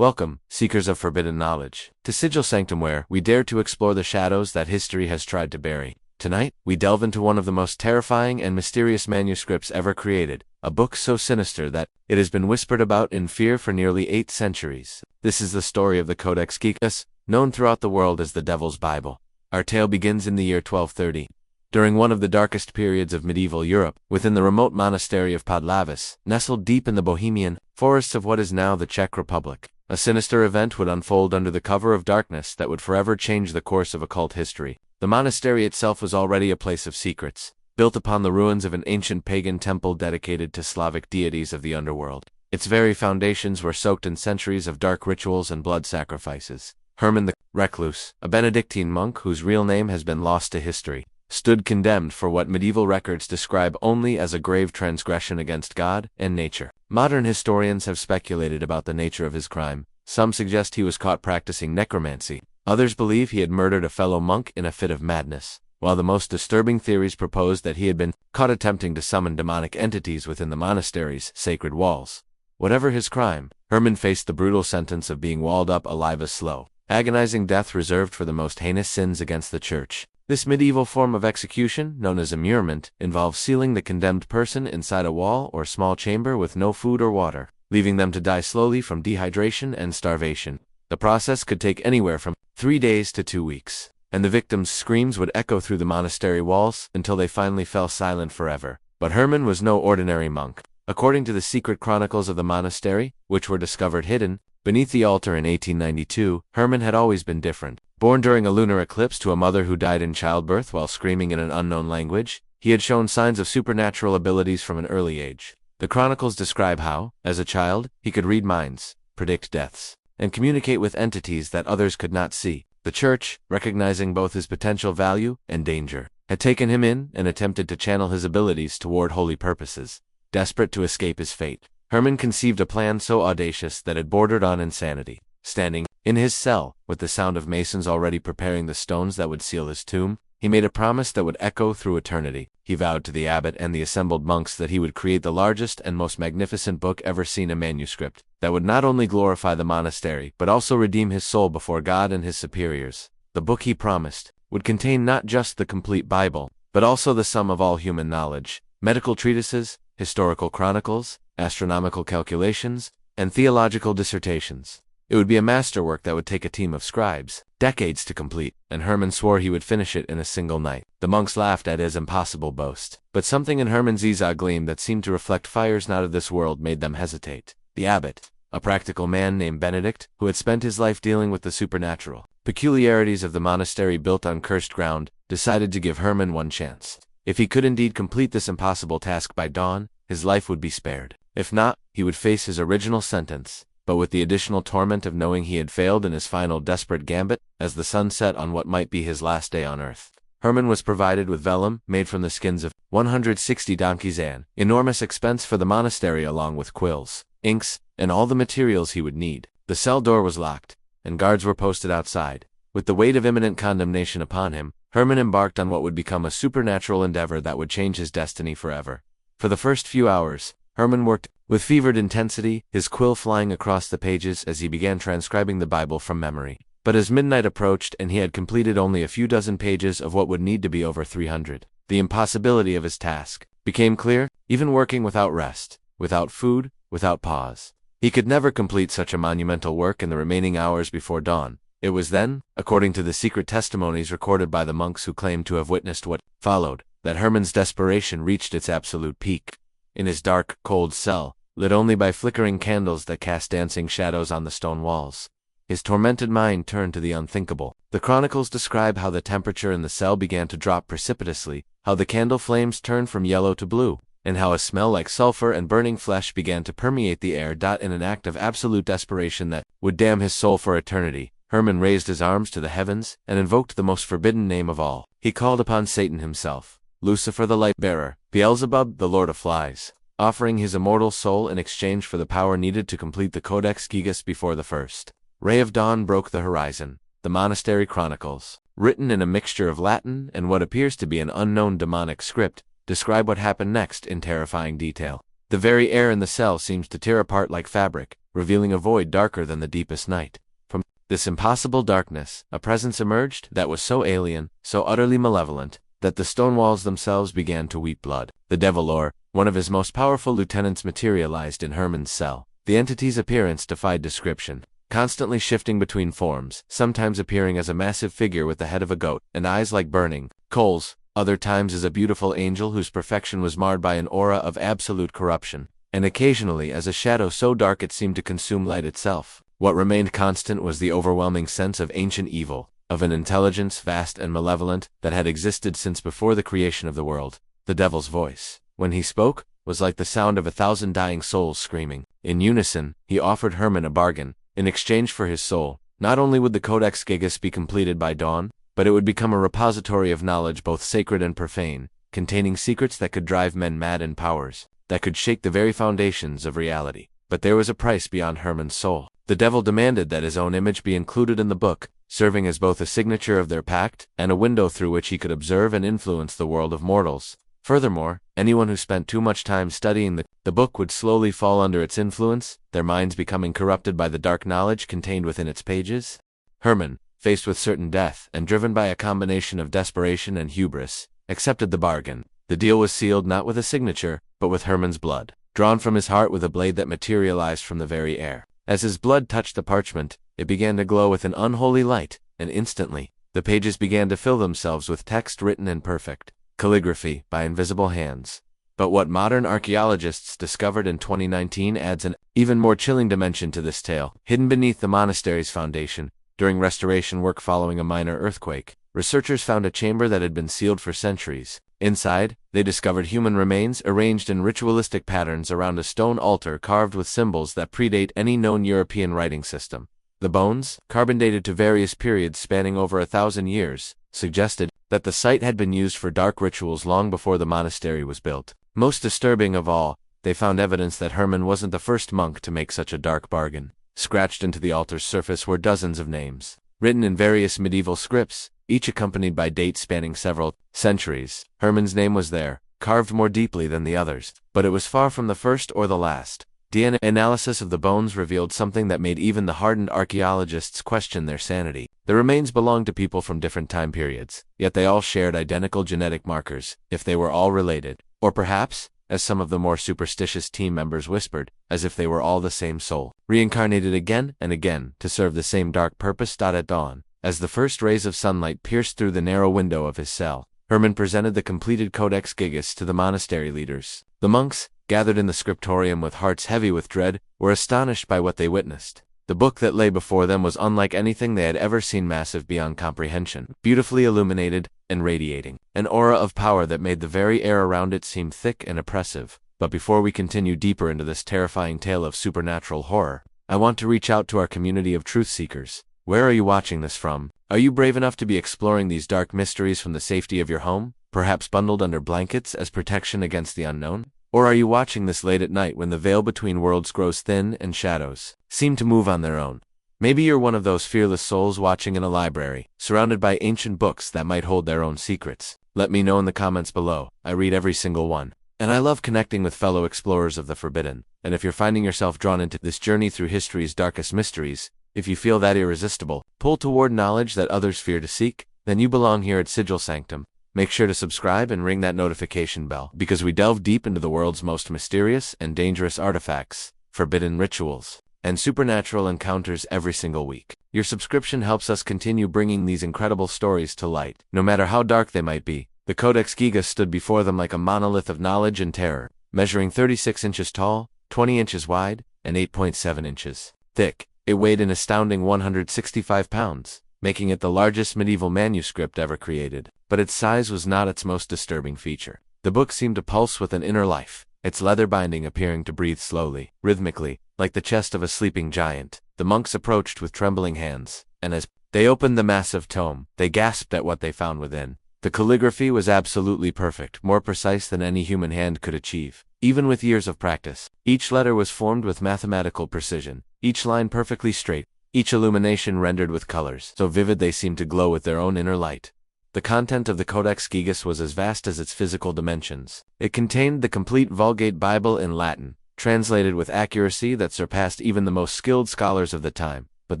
Welcome, seekers of forbidden knowledge, to Sigil Sanctum, where we dare to explore the shadows that history has tried to bury. Tonight, we delve into one of the most terrifying and mysterious manuscripts ever created, a book so sinister that it has been whispered about in fear for nearly 8 centuries. This is the story of the Codex Gigas, known throughout the world as the Devil's Bible. Our tale begins in the year 1230. During one of the darkest periods of medieval Europe, within the remote monastery of Podlavis, nestled deep in the Bohemian forests of what is now the Czech Republic, a sinister event would unfold under the cover of darkness that would forever change the course of occult history. The monastery itself was already a place of secrets, built upon the ruins of an ancient pagan temple dedicated to Slavic deities of the underworld. Its very foundations were soaked in centuries of dark rituals and blood sacrifices. Herman the Recluse, a Benedictine monk whose real name has been lost to history, stood condemned for what medieval records describe only as a grave transgression against God and nature. Modern historians have speculated about the nature of his crime. Some suggest he was caught practicing necromancy. Others believe he had murdered a fellow monk in a fit of madness, while the most disturbing theories propose that he had been caught attempting to summon demonic entities within the monastery's sacred walls. Whatever his crime, Herman faced the brutal sentence of being walled up alive, a slow, agonizing death reserved for the most heinous sins against the Church. This medieval form of execution, known as immurement, involves sealing the condemned person inside a wall or small chamber with no food or water, leaving them to die slowly from dehydration and starvation. The process could take anywhere from 3 days to 2 weeks, and the victims' screams would echo through the monastery walls until they finally fell silent forever. But Herman was no ordinary monk. According to the secret chronicles of the monastery, which were discovered hidden beneath the altar in 1892, Herman had always been different. Born during a lunar eclipse to a mother who died in childbirth while screaming in an unknown language, he had shown signs of supernatural abilities from an early age. The chronicles describe how, as a child, he could read minds, predict deaths, and communicate with entities that others could not see. The Church, recognizing both his potential value and danger, had taken him in and attempted to channel his abilities toward holy purposes. Desperate to escape his fate, Herman conceived a plan so audacious that it bordered on insanity. Standing in his cell, with the sound of masons already preparing the stones that would seal his tomb, he made a promise that would echo through eternity. He vowed to the abbot and the assembled monks that he would create the largest and most magnificent book ever seen, a manuscript that would not only glorify the monastery but also redeem his soul before God and his superiors. The book, he promised, would contain not just the complete Bible, but also the sum of all human knowledge, medical treatises, historical chronicles, astronomical calculations, and theological dissertations. It would be a masterwork that would take a team of scribes decades to complete, and Herman swore he would finish it in a single night. The monks laughed at his impossible boast, but something in Herman's eyes gleamed that seemed to reflect fires not of this world made them hesitate. The abbot, a practical man named Benedict, who had spent his life dealing with the supernatural peculiarities of the monastery built on cursed ground, decided to give Herman one chance. If he could indeed complete this impossible task by dawn, his life would be spared. If not, he would face his original sentence, but with the additional torment of knowing he had failed in his final desperate gambit as the sun set on what might be his last day on earth. Herman was provided with vellum made from the skins of 160 donkeys, an enormous expense for the monastery, along with quills, inks, and all the materials he would need. The cell door was locked, and guards were posted outside. With the weight of imminent condemnation upon him, Herman embarked on what would become a supernatural endeavor that would change his destiny forever. For the first few hours, Herman worked with fevered intensity, his quill flying across the pages as he began transcribing the Bible from memory. But as midnight approached and he had completed only a few dozen pages of what would need to be over 300, the impossibility of his task became clear. Even working without rest, without food, without pause, he could never complete such a monumental work in the remaining hours before dawn. It was then, according to the secret testimonies recorded by the monks who claimed to have witnessed what followed, that Herman's desperation reached its absolute peak. In his dark, cold cell, lit only by flickering candles that cast dancing shadows on the stone walls, his tormented mind turned to the unthinkable. The chronicles describe how the temperature in the cell began to drop precipitously, how the candle flames turned from yellow to blue, and how a smell like sulfur and burning flesh began to permeate the air. In an act of absolute desperation that would damn his soul for eternity, Herman raised his arms to the heavens and invoked the most forbidden name of all. He called upon Satan himself, Lucifer the light-bearer, Beelzebub the Lord of Flies, offering his immortal soul in exchange for the power needed to complete the Codex Gigas before the first ray of dawn broke the horizon. The monastery chronicles, written in a mixture of Latin and what appears to be an unknown demonic script, describe what happened next in terrifying detail. The very air in the cell seems to tear apart like fabric, revealing a void darker than the deepest night. From this impossible darkness, a presence emerged that was so alien, so utterly malevolent, that the stone walls themselves began to weep blood. The devil, or one of his most powerful lieutenants, materialized in Herman's cell. The entity's appearance defied description, constantly shifting between forms, sometimes appearing as a massive figure with the head of a goat and eyes like burning coals, other times as a beautiful angel whose perfection was marred by an aura of absolute corruption, and occasionally as a shadow so dark it seemed to consume light itself. What remained constant was the overwhelming sense of ancient evil, of an intelligence vast and malevolent that had existed since before the creation of the world. The devil's voice, when he spoke, was like the sound of 1,000 dying souls screaming. In unison, he offered Herman a bargain. In exchange for his soul, not only would the Codex Gigas be completed by dawn, but it would become a repository of knowledge both sacred and profane, containing secrets that could drive men mad and powers that could shake the very foundations of reality. But there was a price beyond Herman's soul. The devil demanded that his own image be included in the book, serving as both a signature of their pact and a window through which he could observe and influence the world of mortals. Furthermore, anyone who spent too much time studying the book would slowly fall under its influence, their minds becoming corrupted by the dark knowledge contained within its pages. Herman, faced with certain death and driven by a combination of desperation and hubris, accepted the bargain. The deal was sealed not with a signature, but with Herman's blood, drawn from his heart with a blade that materialized from the very air. As his blood touched the parchment, it began to glow with an unholy light, and instantly, the pages began to fill themselves with text written in perfect calligraphy by invisible hands. But what modern archaeologists discovered in 2019 adds an even more chilling dimension to this tale. Hidden beneath the monastery's foundation, during restoration work following a minor earthquake, researchers found a chamber that had been sealed for centuries. Inside, they discovered human remains arranged in ritualistic patterns around a stone altar carved with symbols that predate any known European writing system. The bones, carbon dated to various periods spanning over 1,000 years, suggested that the site had been used for dark rituals long before the monastery was built. Most disturbing of all, they found evidence that Herman wasn't the first monk to make such a dark bargain. Scratched into the altar's surface were dozens of names, written in various medieval scripts, each accompanied by dates spanning several centuries. Herman's name was there, carved more deeply than the others, but it was far from the first or the last. DNA analysis of the bones revealed something that made even the hardened archaeologists question their sanity. The remains belonged to people from different time periods, yet they all shared identical genetic markers, if they were all related. Or perhaps, as some of the more superstitious team members whispered, as if they were all the same soul, reincarnated again and again to serve the same dark purpose. At dawn, as the first rays of sunlight pierced through the narrow window of his cell, Herman presented the completed Codex Gigas to the monastery leaders. The monks, gathered in the scriptorium with hearts heavy with dread, were astonished by what they witnessed. The book that lay before them was unlike anything they had ever seen, massive beyond comprehension, beautifully illuminated and radiating an aura of power that made the very air around it seem thick and oppressive. But before we continue deeper into this terrifying tale of supernatural horror, I want to reach out to our community of truth seekers. Where are you watching this from? Are you brave enough to be exploring these dark mysteries from the safety of your home, perhaps bundled under blankets as protection against the unknown? Or are you watching this late at night when the veil between worlds grows thin and shadows seem to move on their own? Maybe you're one of those fearless souls watching in a library, surrounded by ancient books that might hold their own secrets. Let me know in the comments below. I read every single one. And I love connecting with fellow explorers of the forbidden. And if you're finding yourself drawn into this journey through history's darkest mysteries, if you feel that irresistible pull toward knowledge that others fear to seek, then you belong here at Sigil Sanctum. Make sure to subscribe and ring that notification bell, because we delve deep into the world's most mysterious and dangerous artifacts, forbidden rituals, and supernatural encounters every single week. Your subscription helps us continue bringing these incredible stories to light. No matter how dark they might be, the Codex Gigas stood before them like a monolith of knowledge and terror, measuring 36 inches tall, 20 inches wide, and 8.7 inches thick. It weighed an astounding 165 pounds. Making it the largest medieval manuscript ever created. But its size was not its most disturbing feature. The book seemed to pulse with an inner life, its leather binding appearing to breathe slowly, rhythmically, like the chest of a sleeping giant. The monks approached with trembling hands, and as they opened the massive tome, they gasped at what they found within. The calligraphy was absolutely perfect, more precise than any human hand could achieve, even with years of practice. Each letter was formed with mathematical precision, each line perfectly straight, each illumination rendered with colors so vivid they seemed to glow with their own inner light. The content of the Codex Gigas was as vast as its physical dimensions. It contained the complete Vulgate Bible in Latin, translated with accuracy that surpassed even the most skilled scholars of the time. But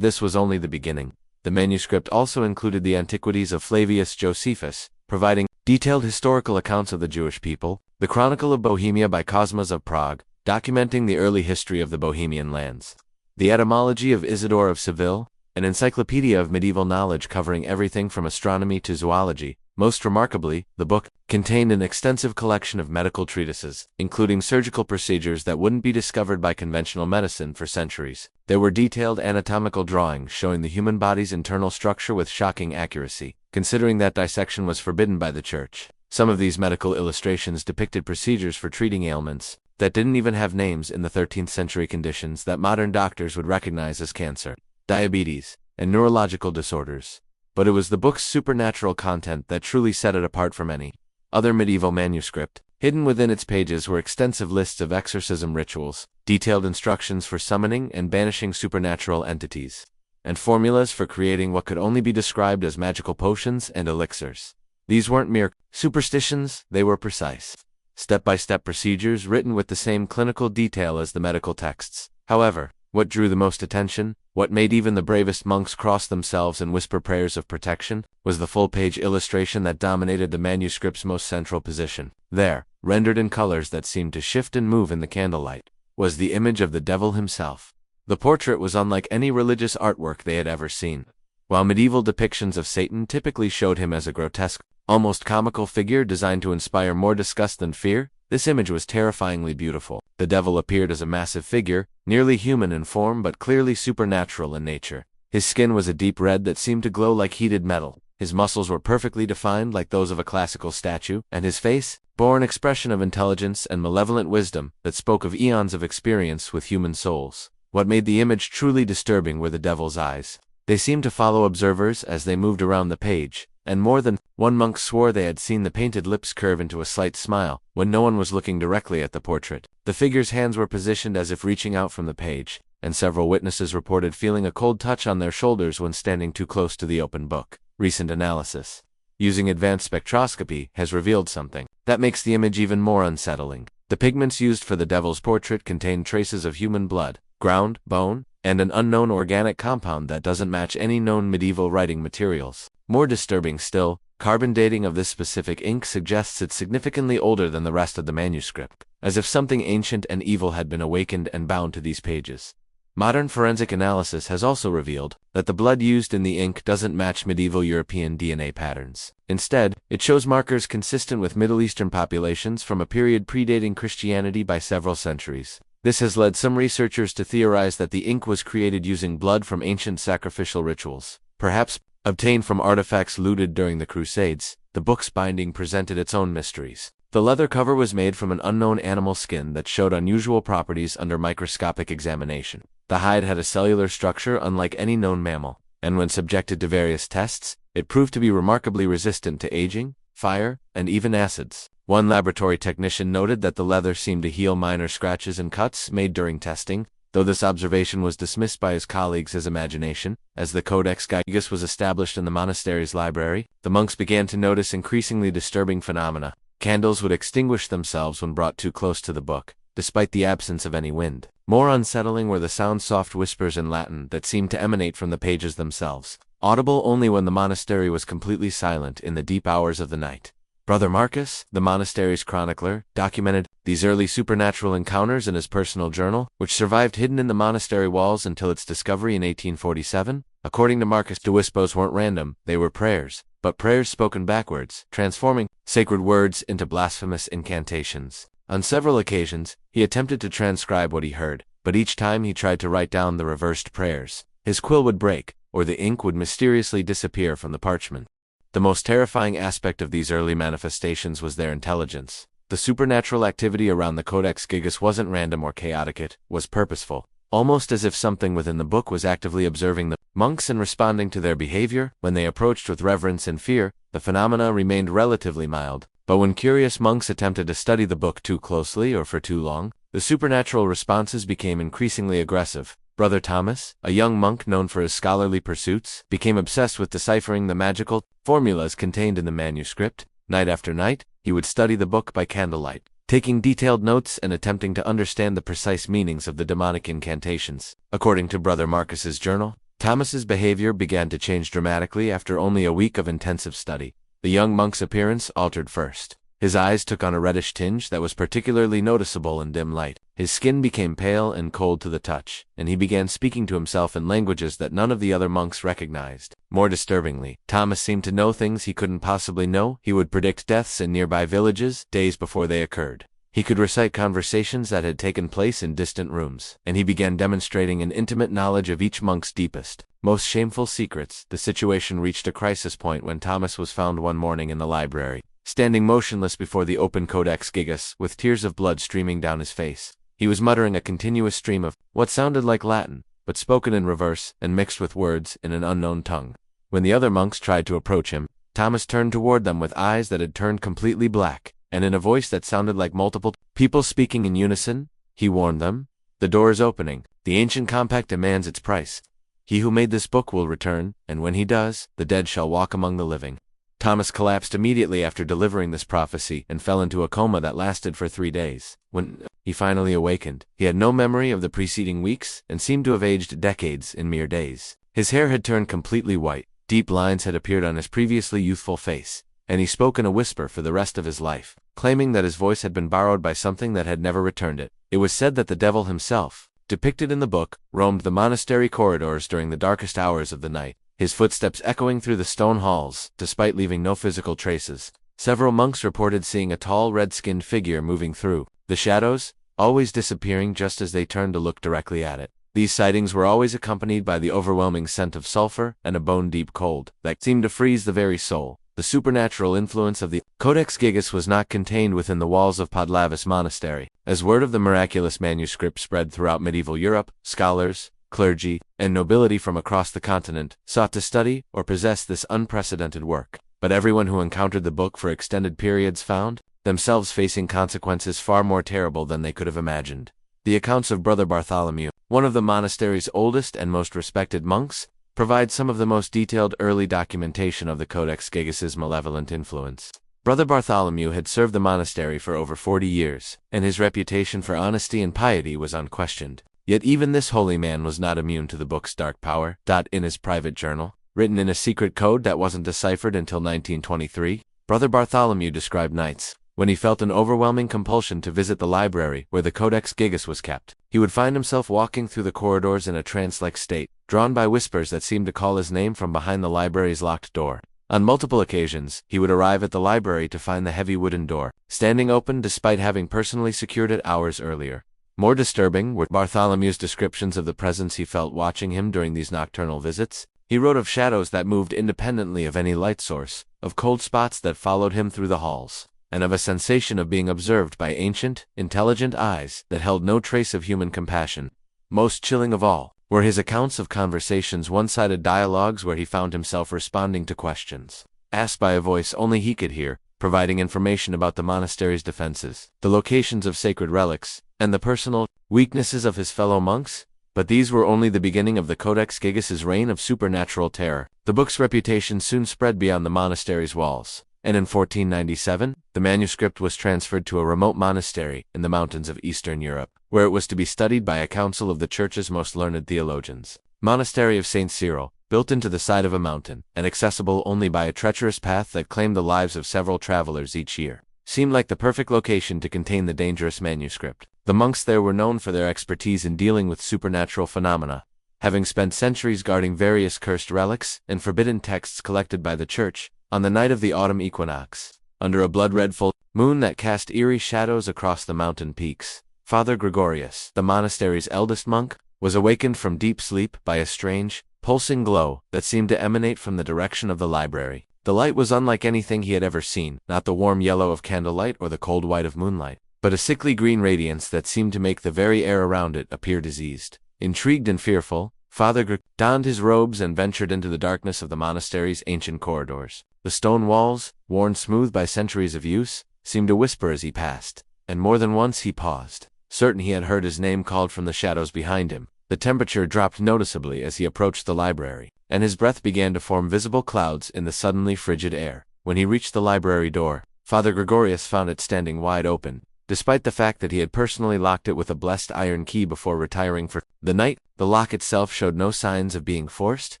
this was only the beginning. The manuscript also included the antiquities of Flavius Josephus, providing detailed historical accounts of the Jewish people, the Chronicle of Bohemia by Cosmas of Prague, documenting the early history of the Bohemian lands, the etymology of Isidore of Seville, an encyclopedia of medieval knowledge covering everything from astronomy to zoology. Most remarkably, the book contained an extensive collection of medical treatises, including surgical procedures that wouldn't be discovered by conventional medicine for centuries. There were detailed anatomical drawings showing the human body's internal structure with shocking accuracy, considering that dissection was forbidden by the Church. Some of these medical illustrations depicted procedures for treating ailments that didn't even have names in the 13th century, conditions that modern doctors would recognize as cancer, diabetes, and neurological disorders. But it was the book's supernatural content that truly set it apart from any other medieval manuscript. Hidden within its pages were extensive lists of exorcism rituals, detailed instructions for summoning and banishing supernatural entities, and formulas for creating what could only be described as magical potions and elixirs. These weren't mere superstitions, they were precise, step-by-step procedures written with the same clinical detail as the medical texts. However, what drew the most attention, what made even the bravest monks cross themselves and whisper prayers of protection, was the full-page illustration that dominated the manuscript's most central position. There, rendered in colors that seemed to shift and move in the candlelight, was the image of the devil himself. The portrait was unlike any religious artwork they had ever seen. While medieval depictions of Satan typically showed him as a grotesque, almost comical figure designed to inspire more disgust than fear, this image was terrifyingly beautiful. The devil appeared as a massive figure, nearly human in form but clearly supernatural in nature. His skin was a deep red that seemed to glow like heated metal. His muscles were perfectly defined like those of a classical statue, and his face bore an expression of intelligence and malevolent wisdom that spoke of eons of experience with human souls. What made the image truly disturbing were the devil's eyes. They seemed to follow observers as they moved around the page, and more than one monk swore they had seen the painted lips curve into a slight smile when no one was looking directly at the portrait. The figure's hands were positioned as if reaching out from the page, and several witnesses reported feeling a cold touch on their shoulders when standing too close to the open book. Recent analysis using advanced spectroscopy has revealed something that makes the image even more unsettling. The pigments used for the devil's portrait contained traces of human blood, ground, bone, and an unknown organic compound that doesn't match any known medieval writing materials. More disturbing still, carbon dating of this specific ink suggests it's significantly older than the rest of the manuscript, as if something ancient and evil had been awakened and bound to these pages. Modern forensic analysis has also revealed that the blood used in the ink doesn't match medieval European DNA patterns. Instead, it shows markers consistent with Middle Eastern populations from a period predating Christianity by several centuries. This has led some researchers to theorize that the ink was created using blood from ancient sacrificial rituals, perhaps obtained from artifacts looted during the Crusades. The book's binding presented its own mysteries. The leather cover was made from an unknown animal skin that showed unusual properties under microscopic examination. The hide had a cellular structure unlike any known mammal, and when subjected to various tests, it proved to be remarkably resistant to aging, fire, and even acids. One laboratory technician noted that the leather seemed to heal minor scratches and cuts made during testing, though this observation was dismissed by his colleagues as imagination. As the Codex Gigas was established in the monastery's library, the monks began to notice increasingly disturbing phenomena. Candles would extinguish themselves when brought too close to the book, despite the absence of any wind. More unsettling were the soft whispers in Latin that seemed to emanate from the pages themselves, audible only when the monastery was completely silent in the deep hours of the night. Brother Marcus, the monastery's chronicler, documented these early supernatural encounters in his personal journal, which survived hidden in the monastery walls until its discovery in 1847. According to Marcus, the whispers weren't random, they were prayers, but prayers spoken backwards, transforming sacred words into blasphemous incantations. On several occasions, he attempted to transcribe what he heard, but each time he tried to write down the reversed prayers, his quill would break, or the ink would mysteriously disappear from the parchment. The most terrifying aspect of these early manifestations was their intelligence. The supernatural activity around the Codex Gigas wasn't random or chaotic, it was purposeful, almost as if something within the book was actively observing the monks and responding to their behavior. When they approached with reverence and fear, the phenomena remained relatively mild, but when curious monks attempted to study the book too closely or for too long, the supernatural responses became increasingly aggressive. Brother Thomas, a young monk known for his scholarly pursuits, became obsessed with deciphering the magical formulas contained in the manuscript. Night after night, he would study the book by candlelight, taking detailed notes and attempting to understand the precise meanings of the demonic incantations. According to Brother Marcus's journal, Thomas's behavior began to change dramatically after only a week of intensive study. The young monk's appearance altered first. His eyes took on a reddish tinge that was particularly noticeable in dim light. His skin became pale and cold to the touch, and he began speaking to himself in languages that none of the other monks recognized. More disturbingly, Thomas seemed to know things he couldn't possibly know. He would predict deaths in nearby villages days before they occurred. He could recite conversations that had taken place in distant rooms, and he began demonstrating an intimate knowledge of each monk's deepest, most shameful secrets. The situation reached a crisis point when Thomas was found one morning in the library, standing motionless before the open Codex Gigas, with tears of blood streaming down his face. He was muttering a continuous stream of what sounded like Latin, but spoken in reverse and mixed with words in an unknown tongue. When the other monks tried to approach him, Thomas turned toward them with eyes that had turned completely black, and in a voice that sounded like multiple people speaking in unison, he warned them, "The door is opening. The ancient compact demands its price. He who made this book will return, and when he does, the dead shall walk among the living." Thomas collapsed immediately after delivering this prophecy and fell into a coma that lasted for 3 days. When he finally awakened, he had no memory of the preceding weeks and seemed to have aged decades in mere days. His hair had turned completely white, deep lines had appeared on his previously youthful face, and he spoke in a whisper for the rest of his life, claiming that his voice had been borrowed by something that had never returned it. It was said that the devil himself, depicted in the book, roamed the monastery corridors during the darkest hours of the night, his footsteps echoing through the stone halls, despite leaving no physical traces. Several monks reported seeing a tall red-skinned figure moving through the shadows, always disappearing just as they turned to look directly at it. These sightings were always accompanied by the overwhelming scent of sulfur and a bone-deep cold that seemed to freeze the very soul. The supernatural influence of the Codex Gigas was not contained within the walls of Podlavis Monastery. As word of the miraculous manuscript spread throughout medieval Europe, scholars, clergy, and nobility from across the continent sought to study or possess this unprecedented work. But everyone who encountered the book for extended periods found themselves facing consequences far more terrible than they could have imagined. The accounts of Brother Bartholomew, one of the monastery's oldest and most respected monks, provide some of the most detailed early documentation of the Codex Gigas' malevolent influence. Brother Bartholomew had served the monastery for over 40 years, and his reputation for honesty and piety was unquestioned. Yet even this holy man was not immune to the book's dark power. In his private journal, written in a secret code that wasn't deciphered until 1923, Brother Bartholomew described nights when he felt an overwhelming compulsion to visit the library where the Codex Gigas was kept. He would find himself walking through the corridors in a trance-like state, drawn by whispers that seemed to call his name from behind the library's locked door. On multiple occasions, he would arrive at the library to find the heavy wooden door standing open despite having personally secured it hours earlier. More disturbing were Bartholomew's descriptions of the presence he felt watching him during these nocturnal visits. He wrote of shadows that moved independently of any light source, of cold spots that followed him through the halls, and of a sensation of being observed by ancient, intelligent eyes that held no trace of human compassion. Most chilling of all were his accounts of conversations, one-sided dialogues where he found himself responding to questions asked by a voice only he could hear, providing information about the monastery's defenses, the locations of sacred relics, and the personal weaknesses of his fellow monks. But these were only the beginning of the Codex Gigas' reign of supernatural terror. The book's reputation soon spread beyond the monastery's walls, and in 1497, the manuscript was transferred to a remote monastery in the mountains of Eastern Europe, where it was to be studied by a council of the Church's most learned theologians. Monastery of St. Cyril, built into the side of a mountain, and accessible only by a treacherous path that claimed the lives of several travelers each year, seemed like the perfect location to contain the dangerous manuscript. The monks there were known for their expertise in dealing with supernatural phenomena, having spent centuries guarding various cursed relics and forbidden texts collected by the Church. On the night of the autumn equinox, under a blood-red full moon that cast eerie shadows across the mountain peaks, Father Gregorius, the monastery's eldest monk, was awakened from deep sleep by a strange, pulsing glow that seemed to emanate from the direction of the library. The light was unlike anything he had ever seen, not the warm yellow of candlelight or the cold white of moonlight, but a sickly green radiance that seemed to make the very air around it appear diseased. Intrigued and fearful, Father Gregorius donned his robes and ventured into the darkness of the monastery's ancient corridors. The stone walls, worn smooth by centuries of use, seemed to whisper as he passed, and more than once he paused, certain he had heard his name called from the shadows behind him. The temperature dropped noticeably as he approached the library, and his breath began to form visible clouds in the suddenly frigid air. When he reached the library door, Father Gregorius found it standing wide open. despite the fact that he had personally locked it with a blessed iron key before retiring for the night. The lock itself showed no signs of being forced,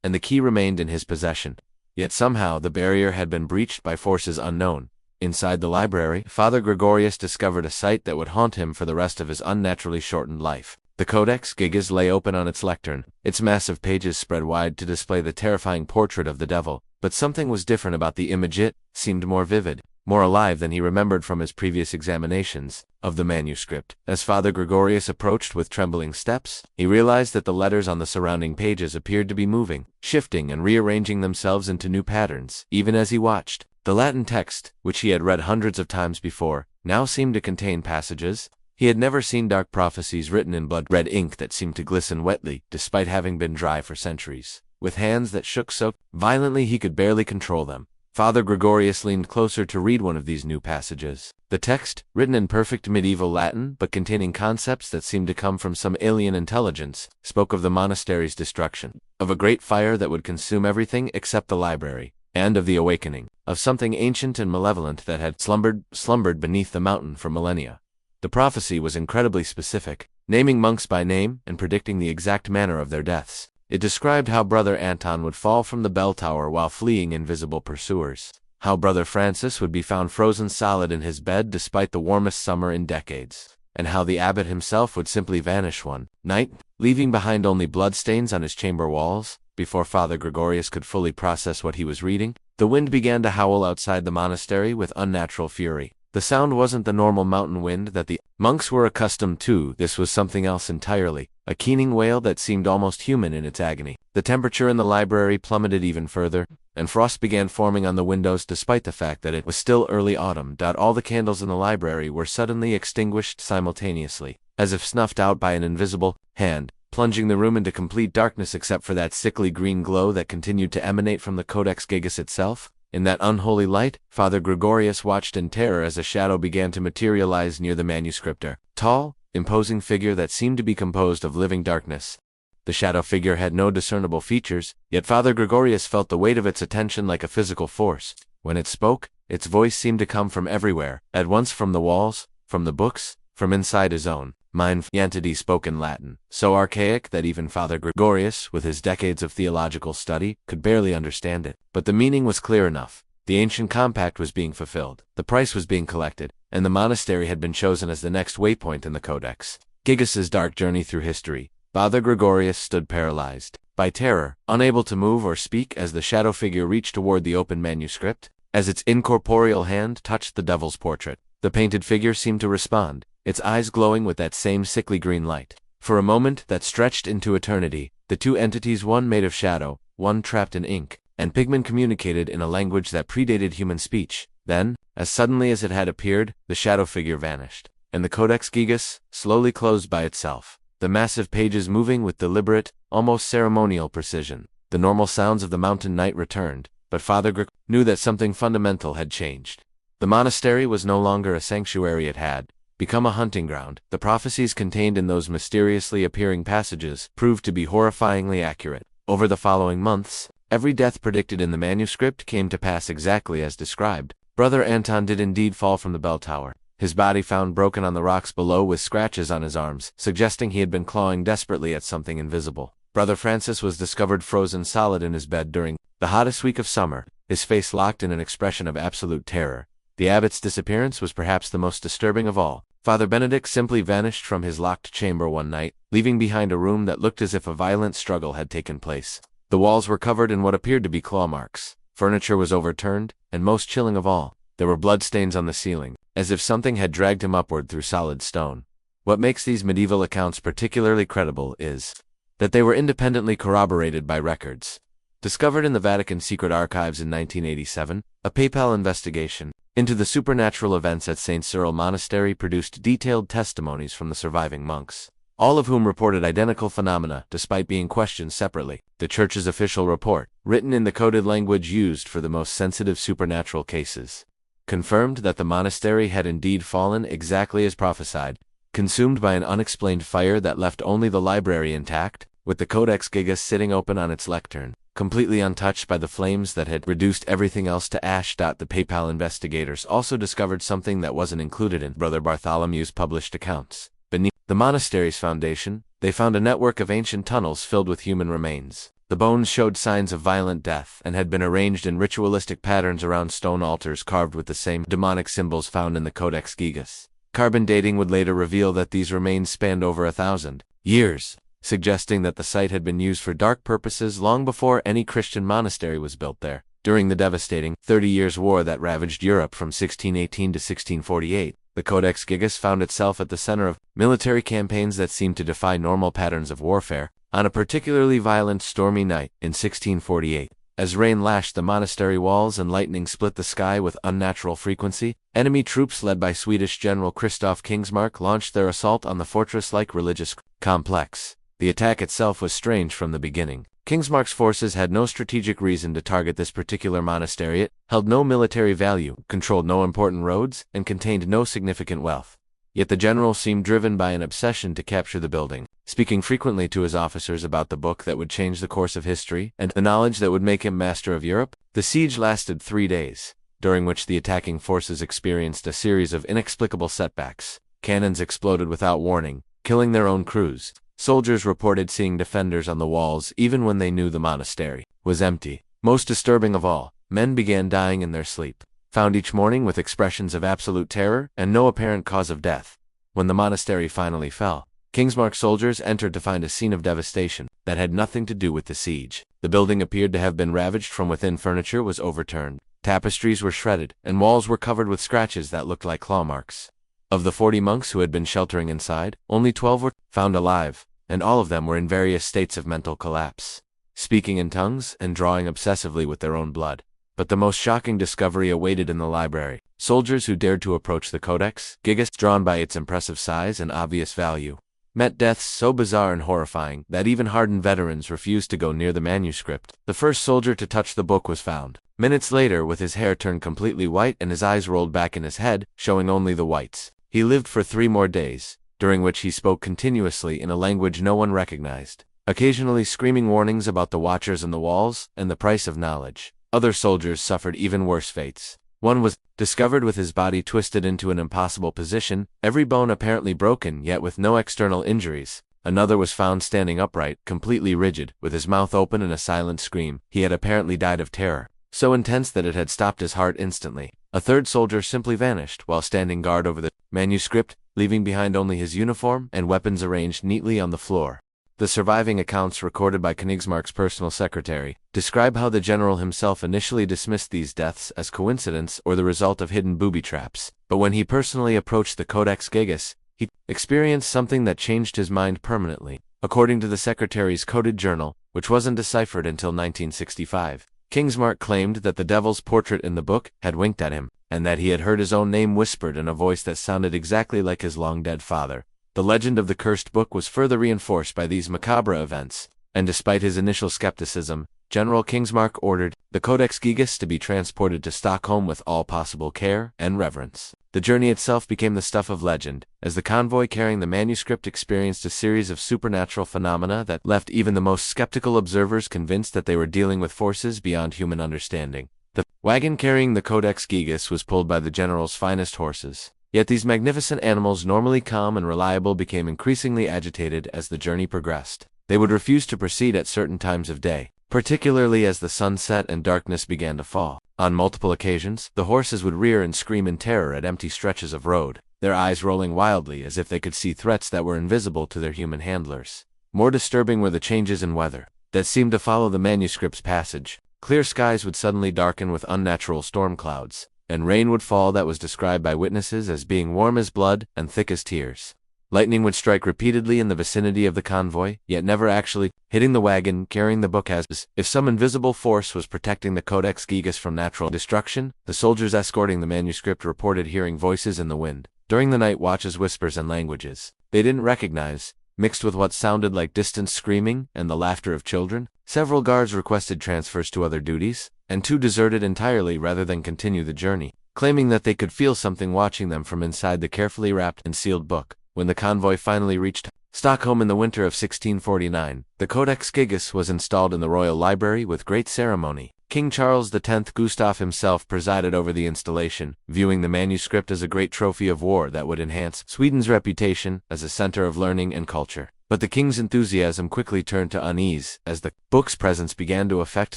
and the key remained in his possession. Yet somehow the barrier had been breached by forces unknown. Inside the library, Father Gregorius discovered a sight that would haunt him for the rest of his unnaturally shortened life. The Codex Gigas lay open on its lectern, its massive pages spread wide to display the terrifying portrait of the devil. But something was different about the image. It seemed more vivid, more alive than he remembered from his previous examinations of the manuscript. As Father Gregorius approached with trembling steps, he realized that the letters on the surrounding pages appeared to be moving, shifting and rearranging themselves into new patterns. Even as he watched, the Latin text, which he had read hundreds of times before, now seemed to contain passages he had never seen, dark prophecies written in blood-red ink that seemed to glisten wetly, despite having been dry for centuries. With hands that shook so violently he could barely control them, Father Gregorius leaned closer to read one of these new passages. The text, written in perfect medieval Latin but containing concepts that seemed to come from some alien intelligence, spoke of the monastery's destruction, of a great fire that would consume everything except the library, and of the awakening of something ancient and malevolent that had slumbered beneath the mountain for millennia. The prophecy was incredibly specific, naming monks by name and predicting the exact manner of their deaths. It described how Brother Anton would fall from the bell tower while fleeing invisible pursuers, how Brother Francis would be found frozen solid in his bed despite the warmest summer in decades, and how the abbot himself would simply vanish one night, leaving behind only bloodstains on his chamber walls. Before Father Gregorius could fully process what he was reading, the wind began to howl outside the monastery with unnatural fury. The sound wasn't the normal mountain wind that the monks were accustomed to. This was something else entirely, a keening wail that seemed almost human in its agony. The temperature in the library plummeted even further, and frost began forming on the windows despite the fact that it was still early autumn. All the candles in the library were suddenly extinguished simultaneously, as if snuffed out by an invisible hand, plunging the room into complete darkness except for that sickly green glow that continued to emanate from the Codex Gigas itself. In that unholy light, Father Gregorius watched in terror as a shadow began to materialize near the manuscript. A tall, imposing figure that seemed to be composed of living darkness. The shadow figure had no discernible features, yet Father Gregorius felt the weight of its attention like a physical force. When it spoke, its voice seemed to come from everywhere, at once from the walls, from the books, from inside his own mind. The entity spoke in Latin, so archaic that even Father Gregorius, with his decades of theological study, could barely understand it. But the meaning was clear enough. The ancient compact was being fulfilled, the price was being collected, and the monastery had been chosen as the next waypoint in the Codex Gigas' dark journey through history. Father Gregorius stood paralyzed by terror, unable to move or speak as the shadow figure reached toward the open manuscript. As its incorporeal hand touched the devil's portrait, the painted figure seemed to respond, its eyes glowing with that same sickly green light. For a moment that stretched into eternity, the two entities, one made of shadow, one trapped in ink and pigment, communicated in a language that predated human speech. Then, as suddenly as it had appeared, the shadow figure vanished, and the Codex Gigas slowly closed by itself, the massive pages moving with deliberate, almost ceremonial precision. The normal sounds of the mountain night returned, but Father Greg knew that something fundamental had changed. The monastery was no longer a sanctuary. It had become a hunting ground. The prophecies contained in those mysteriously appearing passages proved to be horrifyingly accurate. Over the following months, every death predicted in the manuscript came to pass exactly as described. Brother Anton did indeed fall from the bell tower, his body found broken on the rocks below with scratches on his arms, suggesting he had been clawing desperately at something invisible. Brother Francis was discovered frozen solid in his bed during the hottest week of summer, his face locked in an expression of absolute terror. The abbot's disappearance was perhaps the most disturbing of all. Father Benedict simply vanished from his locked chamber one night, leaving behind a room that looked as if a violent struggle had taken place. The walls were covered in what appeared to be claw marks. Furniture was overturned, and most chilling of all, there were bloodstains on the ceiling, as if something had dragged him upward through solid stone. What makes these medieval accounts particularly credible is that they were independently corroborated by records discovered in the Vatican secret archives in 1987. A papal investigation into the supernatural events at St. Cyril Monastery produced detailed testimonies from the surviving monks, all of whom reported identical phenomena despite being questioned separately. The Church's official report, written in the coded language used for the most sensitive supernatural cases, confirmed that the monastery had indeed fallen exactly as prophesied, consumed by an unexplained fire that left only the library intact, with the Codex Gigas sitting open on its lectern. completely untouched by the flames that had reduced everything else to ash. The PayPal investigators also discovered something that wasn't included in Brother Bartholomew's published accounts. Beneath the monastery's foundation, they found a network of ancient tunnels filled with human remains. The bones showed signs of violent death and had been arranged in ritualistic patterns around stone altars carved with the same demonic symbols found in the Codex Gigas. Carbon dating would later reveal that these remains spanned over 1,000 years, suggesting that the site had been used for dark purposes long before any Christian monastery was built there. During the devastating 30 Years' War that ravaged Europe from 1618 to 1648, the Codex Gigas found itself at the center of military campaigns that seemed to defy normal patterns of warfare. On a particularly violent, stormy night in 1648, as rain lashed the monastery walls and lightning split the sky with unnatural frequency, enemy troops led by Swedish General Christoph Kingsmark launched their assault on the fortress-like religious complex. The attack itself was strange from the beginning. Kingsmark's forces had no strategic reason to target this particular monastery. It held no military value, controlled no important roads, and contained no significant wealth. Yet the general seemed driven by an obsession to capture the building, speaking frequently to his officers about the book that would change the course of history and the knowledge that would make him master of Europe. The siege lasted 3 days, during which the attacking forces experienced a series of inexplicable setbacks. Cannons exploded without warning, killing their own crews. Soldiers reported seeing defenders on the walls even when they knew the monastery was empty. Most disturbing of all, men began dying in their sleep, found each morning with expressions of absolute terror and no apparent cause of death. When the monastery finally fell, Kingsmark's soldiers entered to find a scene of devastation that had nothing to do with the siege. The building appeared to have been ravaged from within. Furniture was overturned, tapestries were shredded, and walls were covered with scratches that looked like claw marks. Of the 40 monks who had been sheltering inside, only 12 were found alive, and all of them were in various states of mental collapse, speaking in tongues and drawing obsessively with their own blood. But the most shocking discovery awaited in the library. Soldiers who dared to approach the Codex Gigas, drawn by its impressive size and obvious value, met deaths so bizarre and horrifying that even hardened veterans refused to go near the manuscript. The first soldier to touch the book was found minutes later with his hair turned completely white and his eyes rolled back in his head, showing only the whites. He lived for 3 more days, during which he spoke continuously in a language no one recognized, occasionally screaming warnings about the watchers on the walls and the price of knowledge. Other soldiers suffered even worse fates. One was discovered with his body twisted into an impossible position, every bone apparently broken yet with no external injuries. Another was found standing upright, completely rigid, with his mouth open in a silent scream. He had apparently died of terror, so intense that it had stopped his heart instantly. A third soldier simply vanished while standing guard over the manuscript, leaving behind only his uniform and weapons arranged neatly on the floor. The surviving accounts recorded by Kingsmark's personal secretary describe how the general himself initially dismissed these deaths as coincidence or the result of hidden booby traps, but when he personally approached the Codex Gigas, he experienced something that changed his mind permanently. According to the secretary's coded journal, which wasn't deciphered until 1965, Kingsmark claimed that the devil's portrait in the book had winked at him, and that he had heard his own name whispered in a voice that sounded exactly like his long-dead father. The legend of the cursed book was further reinforced by these macabre events, and despite his initial skepticism, General Kingsmark ordered the Codex Gigas to be transported to Stockholm with all possible care and reverence. The journey itself became the stuff of legend, as the convoy carrying the manuscript experienced a series of supernatural phenomena that left even the most skeptical observers convinced that they were dealing with forces beyond human understanding. The wagon carrying the Codex Gigas was pulled by the general's finest horses. Yet these magnificent animals, normally calm and reliable, became increasingly agitated as the journey progressed. They would refuse to proceed at certain times of day, particularly as the sun set and darkness began to fall. On multiple occasions, the horses would rear and scream in terror at empty stretches of road, their eyes rolling wildly as if they could see threats that were invisible to their human handlers. More disturbing were the changes in weather that seemed to follow the manuscript's passage. Clear skies would suddenly darken with unnatural storm clouds, and rain would fall that was described by witnesses as being warm as blood and thick as tears. Lightning would strike repeatedly in the vicinity of the convoy, yet never actually hitting the wagon carrying the book, as if some invisible force was protecting the Codex Gigas from natural destruction. The soldiers escorting the manuscript reported hearing voices in the wind during the night watches, whispers and languages they didn't recognize, mixed with what sounded like distant screaming and the laughter of children. Several guards requested transfers to other duties, and 2 deserted entirely rather than continue the journey, claiming that they could feel something watching them from inside the carefully wrapped and sealed book. When the convoy finally reached Stockholm in the winter of 1649, the Codex Gigas was installed in the royal library with great ceremony. King Charles X Gustav himself presided over the installation, viewing the manuscript as a great trophy of war that would enhance Sweden's reputation as a center of learning and culture. But the king's enthusiasm quickly turned to unease as the book's presence began to affect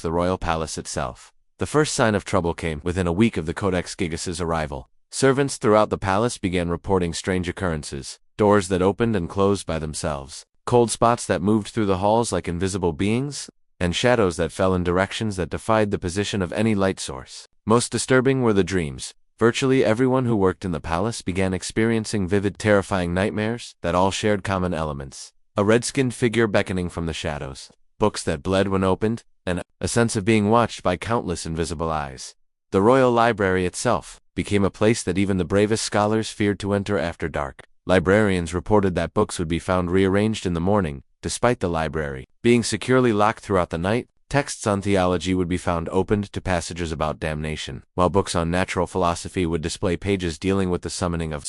the royal palace itself. The first sign of trouble came within a week of the Codex Gigas' arrival. Servants throughout the palace began reporting strange occurrences: doors that opened and closed by themselves, cold spots that moved through the halls like invisible beings, and shadows that fell in directions that defied the position of any light source. Most disturbing were the dreams. Virtually everyone who worked in the palace began experiencing vivid, terrifying nightmares that all shared common elements: a red-skinned figure beckoning from the shadows, books that bled when opened, and a sense of being watched by countless invisible eyes. The royal library itself became a place that even the bravest scholars feared to enter after dark. Librarians reported that books would be found rearranged in the morning. Despite the library being securely locked throughout the night, texts on theology would be found opened to passages about damnation, while books on natural philosophy would display pages dealing with the summoning of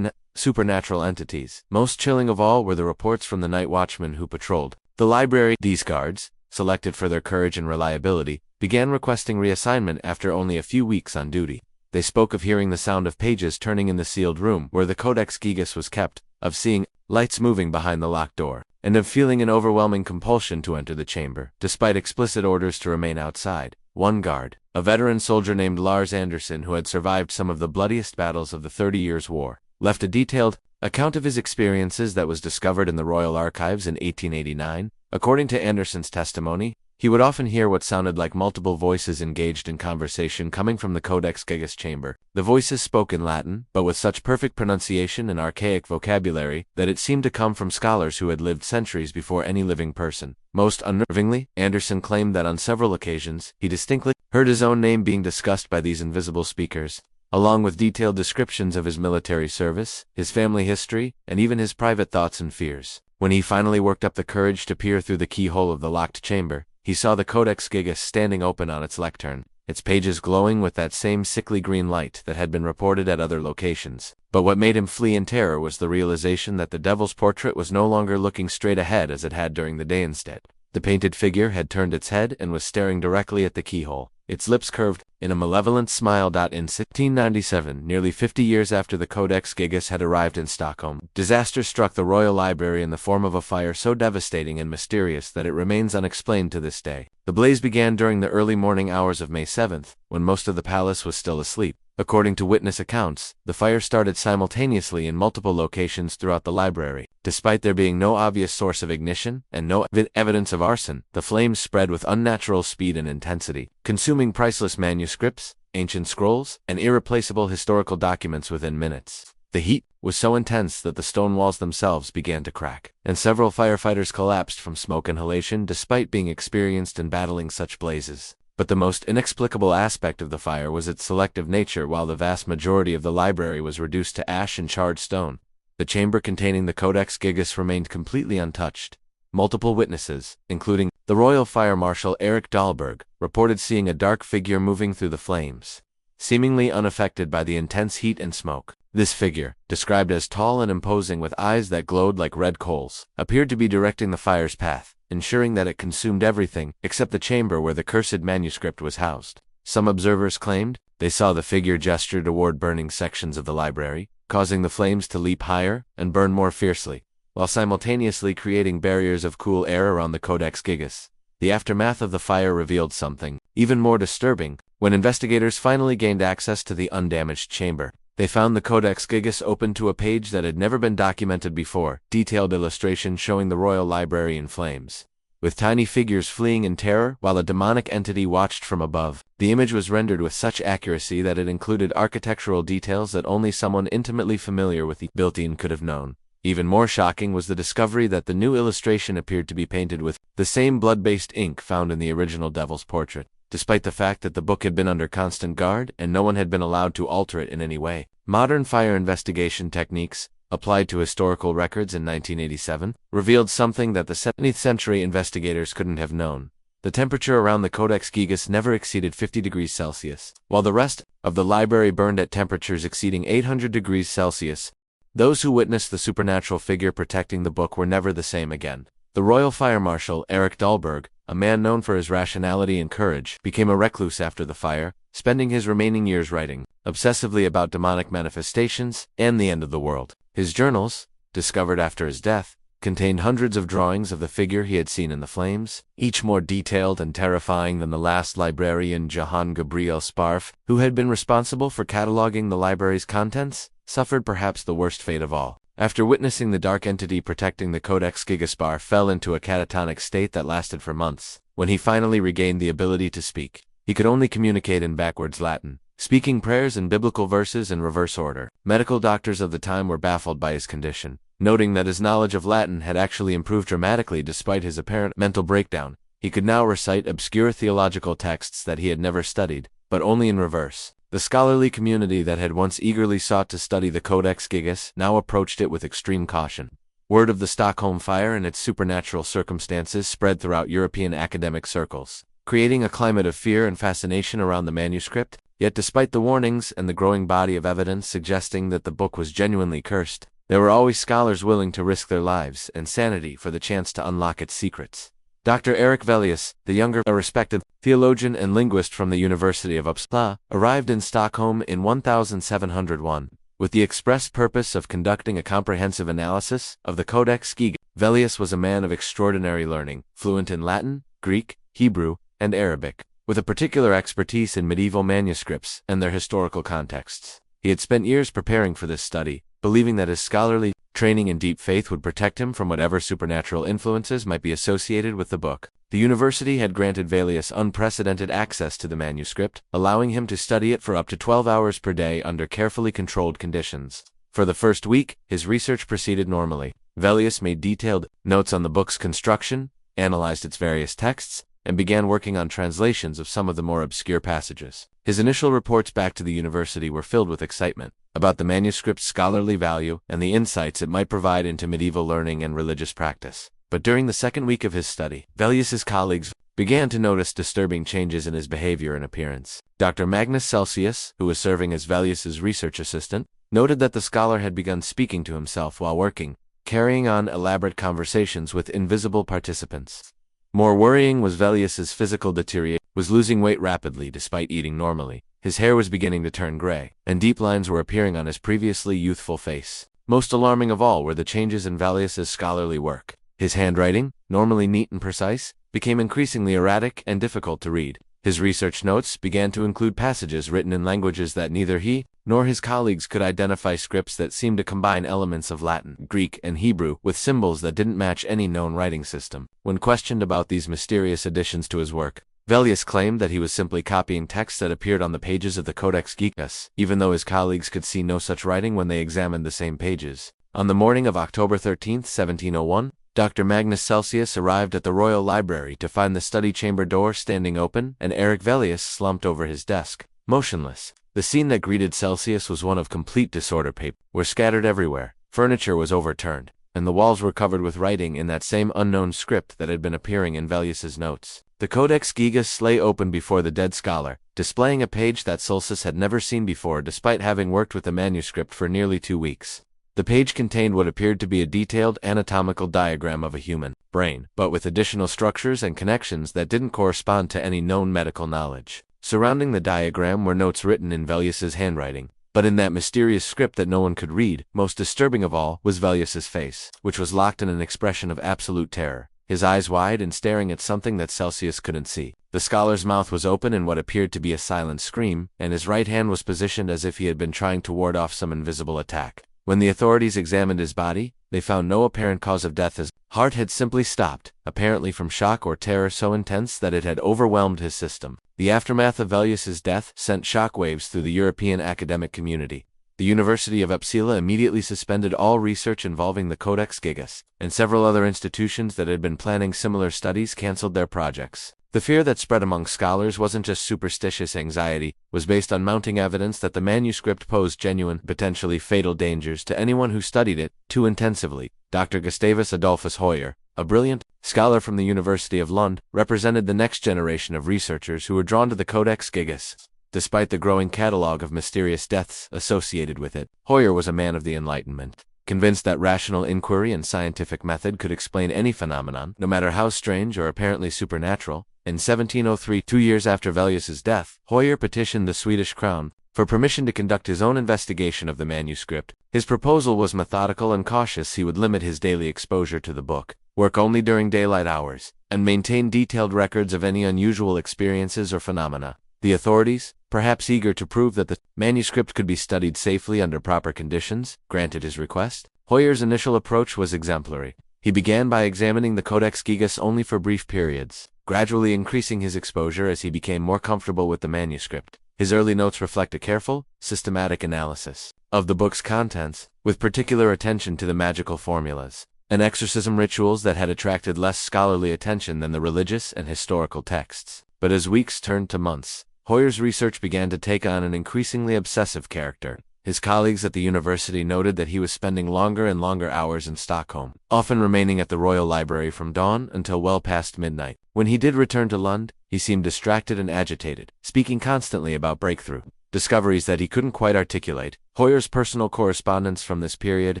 supernatural entities. Most chilling of all were the reports from the night watchmen who patrolled the library. These guards, selected for their courage and reliability, began requesting reassignment after only a few weeks on duty. They spoke of hearing the sound of pages turning in the sealed room where the Codex Gigas was kept, of seeing lights moving behind the locked door, and of feeling an overwhelming compulsion to enter the chamber, despite explicit orders to remain outside. One guard, a veteran soldier named Lars Anderson who had survived some of the bloodiest battles of the 30 Years' War, left a detailed account of his experiences that was discovered in the Royal Archives in 1889. According to Anderson's testimony, he would often hear what sounded like multiple voices engaged in conversation coming from the Codex Gigas chamber. The voices spoke in Latin, but with such perfect pronunciation and archaic vocabulary that it seemed to come from scholars who had lived centuries before any living person. Most unnervingly, Anderson claimed that on several occasions, he distinctly heard his own name being discussed by these invisible speakers, along with detailed descriptions of his military service, his family history, and even his private thoughts and fears. When he finally worked up the courage to peer through the keyhole of the locked chamber, he saw the Codex Gigas standing open on its lectern, its pages glowing with that same sickly green light that had been reported at other locations. But what made him flee in terror was the realization that the devil's portrait was no longer looking straight ahead as it had during the day. Instead, the painted figure had turned its head and was staring directly at the keyhole, its lips curved in a malevolent smile. In 1697, nearly 50 years after the Codex Gigas had arrived in Stockholm, disaster struck the Royal Library in the form of a fire so devastating and mysterious that it remains unexplained to this day. The blaze began during the early morning hours of May 7th, when most of the palace was still asleep. According to witness accounts, the fire started simultaneously in multiple locations throughout the library. Despite there being no obvious source of ignition and no evidence of arson, the flames spread with unnatural speed and intensity, consuming priceless manuscripts, ancient scrolls, and irreplaceable historical documents within minutes. The heat was so intense that the stone walls themselves began to crack, and several firefighters collapsed from smoke inhalation despite being experienced in battling such blazes. But the most inexplicable aspect of the fire was its selective nature. While the vast majority of the library was reduced to ash and charred stone, the chamber containing the Codex Gigas remained completely untouched. Multiple witnesses, including the Royal Fire Marshal Erik Dahlberg, reported seeing a dark figure moving through the flames, seemingly unaffected by the intense heat and smoke. This figure, described as tall and imposing with eyes that glowed like red coals, appeared to be directing the fire's path, ensuring that it consumed everything except the chamber where the cursed manuscript was housed. Some observers claimed they saw the figure gesture toward burning sections of the library, causing the flames to leap higher and burn more fiercely, while simultaneously creating barriers of cool air around the Codex Gigas. The aftermath of the fire revealed something even more disturbing. When investigators finally gained access to the undamaged chamber, they found the Codex Gigas open to a page that had never been documented before, detailed illustration showing the royal library in flames, with tiny figures fleeing in terror while a demonic entity watched from above. The image was rendered with such accuracy that it included architectural details that only someone intimately familiar with the built-in could have known. Even more shocking was the discovery that the new illustration appeared to be painted with the same blood-based ink found in the original devil's portrait, despite the fact that the book had been under constant guard and no one had been allowed to alter it in any way. Modern fire investigation techniques, applied to historical records in 1987, revealed something that the 17th century investigators couldn't have known. The temperature around the Codex Gigas never exceeded 50 degrees Celsius, while the rest of the library burned at temperatures exceeding 800 degrees Celsius. Those who witnessed the supernatural figure protecting the book were never the same again. The royal fire marshal, Eric Dahlberg, a man known for his rationality and courage, became a recluse after the fire, spending his remaining years writing obsessively about demonic manifestations and the end of the world. His journals, discovered after his death, contained hundreds of drawings of the figure he had seen in the flames, each more detailed and terrifying than the last librarian Johann Gabriel Sparf, who had been responsible for cataloging the library's contents, suffered perhaps the worst fate of all. After witnessing the dark entity protecting the Codex Gigas, Sparf fell into a catatonic state that lasted for months. When he finally regained the ability to speak, he could only communicate in backwards Latin, speaking prayers and biblical verses in reverse order. Medical doctors of the time were baffled by his condition. Noting that his knowledge of Latin had actually improved dramatically despite his apparent mental breakdown, he could now recite obscure theological texts that he had never studied, but only in reverse. The scholarly community that had once eagerly sought to study the Codex Gigas now approached it with extreme caution. Word of the Stockholm fire and its supernatural circumstances spread throughout European academic circles, creating a climate of fear and fascination around the manuscript. Yet despite the warnings and the growing body of evidence suggesting that the book was genuinely cursed, there were always scholars willing to risk their lives and sanity for the chance to unlock its secrets. Dr. Erik Velius, the younger, a respected theologian and linguist from the University of Uppsala, arrived in Stockholm in 1701, with the express purpose of conducting a comprehensive analysis of the Codex Gigas. Velius was a man of extraordinary learning, fluent in Latin, Greek, Hebrew, and Arabic, with a particular expertise in medieval manuscripts and their historical contexts. He had spent years preparing for this study, believing that his scholarly training and deep faith would protect him from whatever supernatural influences might be associated with the book. The university had granted Velius unprecedented access to the manuscript, allowing him to study it for up to 12 hours per day under carefully controlled conditions. For the first week, his research proceeded normally. Velius made detailed notes on the book's construction, analyzed its various texts, and began working on translations of some of the more obscure passages. His initial reports back to the university were filled with excitement about the manuscript's scholarly value and the insights it might provide into medieval learning and religious practice. But during the second week of his study, Velius's colleagues began to notice disturbing changes in his behavior and appearance. Dr. Magnus Celsius, who was serving as Velius's research assistant, noted that the scholar had begun speaking to himself while working, carrying on elaborate conversations with invisible participants. More worrying was Velius's physical deterioration. Was losing weight rapidly despite eating normally. His hair was beginning to turn gray, and deep lines were appearing on his previously youthful face. Most alarming of all were the changes in Velius's scholarly work. His handwriting, normally neat and precise, became increasingly erratic and difficult to read. His research notes began to include passages written in languages that neither he nor his colleagues could identify, scripts that seemed to combine elements of Latin, Greek, and Hebrew with symbols that didn't match any known writing system. When questioned about these mysterious additions to his work, Velius claimed that he was simply copying text that appeared on the pages of the Codex Gigas, even though his colleagues could see no such writing when they examined the same pages. On the morning of October 13, 1701, Dr. Magnus Celsius arrived at the Royal Library to find the study chamber door standing open and Erik Velius slumped over his desk, motionless. The scene that greeted Celsius was one of complete disorder. Papers were scattered everywhere, furniture was overturned, and the walls were covered with writing in that same unknown script that had been appearing in Velius's notes. The Codex Gigas lay open before the dead scholar, displaying a page that Celsius had never seen before despite having worked with the manuscript for nearly 2 weeks. The page contained what appeared to be a detailed anatomical diagram of a human brain, but with additional structures and connections that didn't correspond to any known medical knowledge. Surrounding the diagram were notes written in Velius's handwriting, but in that mysterious script that no one could read. Most disturbing of all was Velius's face, which was locked in an expression of absolute terror, his eyes wide and staring at something that Celsius couldn't see. The scholar's mouth was open in what appeared to be a silent scream, and his right hand was positioned as if he had been trying to ward off some invisible attack. When the authorities examined his body, they found no apparent cause of death. His heart had simply stopped, apparently from shock or terror so intense that it had overwhelmed his system. The aftermath of Velius's death sent shockwaves through the European academic community. The University of Uppsala immediately suspended all research involving the Codex Gigas, and several other institutions that had been planning similar studies canceled their projects. The fear that spread among scholars wasn't just superstitious anxiety, was based on mounting evidence that the manuscript posed genuine, potentially fatal dangers to anyone who studied it too intensively. Dr. Gustavus Adolphus Hoyer, a brilliant scholar from the University of Lund, represented the next generation of researchers who were drawn to the Codex Gigas. Despite the growing catalog of mysterious deaths associated with it, Hoyer was a man of the Enlightenment, convinced that rational inquiry and scientific method could explain any phenomenon, no matter how strange or apparently supernatural. In 1703, 2 years after Vellius's death, Hoyer petitioned the Swedish crown for permission to conduct his own investigation of the manuscript. His proposal was methodical and cautious. He would limit his daily exposure to the book, work only during daylight hours, and maintain detailed records of any unusual experiences or phenomena. The authorities, perhaps eager to prove that the manuscript could be studied safely under proper conditions, granted his request. Hoyer's initial approach was exemplary. He began by examining the Codex Gigas only for brief periods, gradually increasing his exposure as he became more comfortable with the manuscript. His early notes reflect a careful, systematic analysis of the book's contents, with particular attention to the magical formulas and exorcism rituals that had attracted less scholarly attention than the religious and historical texts. But as weeks turned to months, Hoyer's research began to take on an increasingly obsessive character. His colleagues at the university noted that he was spending longer and longer hours in Stockholm, often remaining at the Royal Library from dawn until well past midnight. When he did return to Lund, he seemed distracted and agitated, speaking constantly about breakthrough discoveries that he couldn't quite articulate. Hoyer's personal correspondence from this period,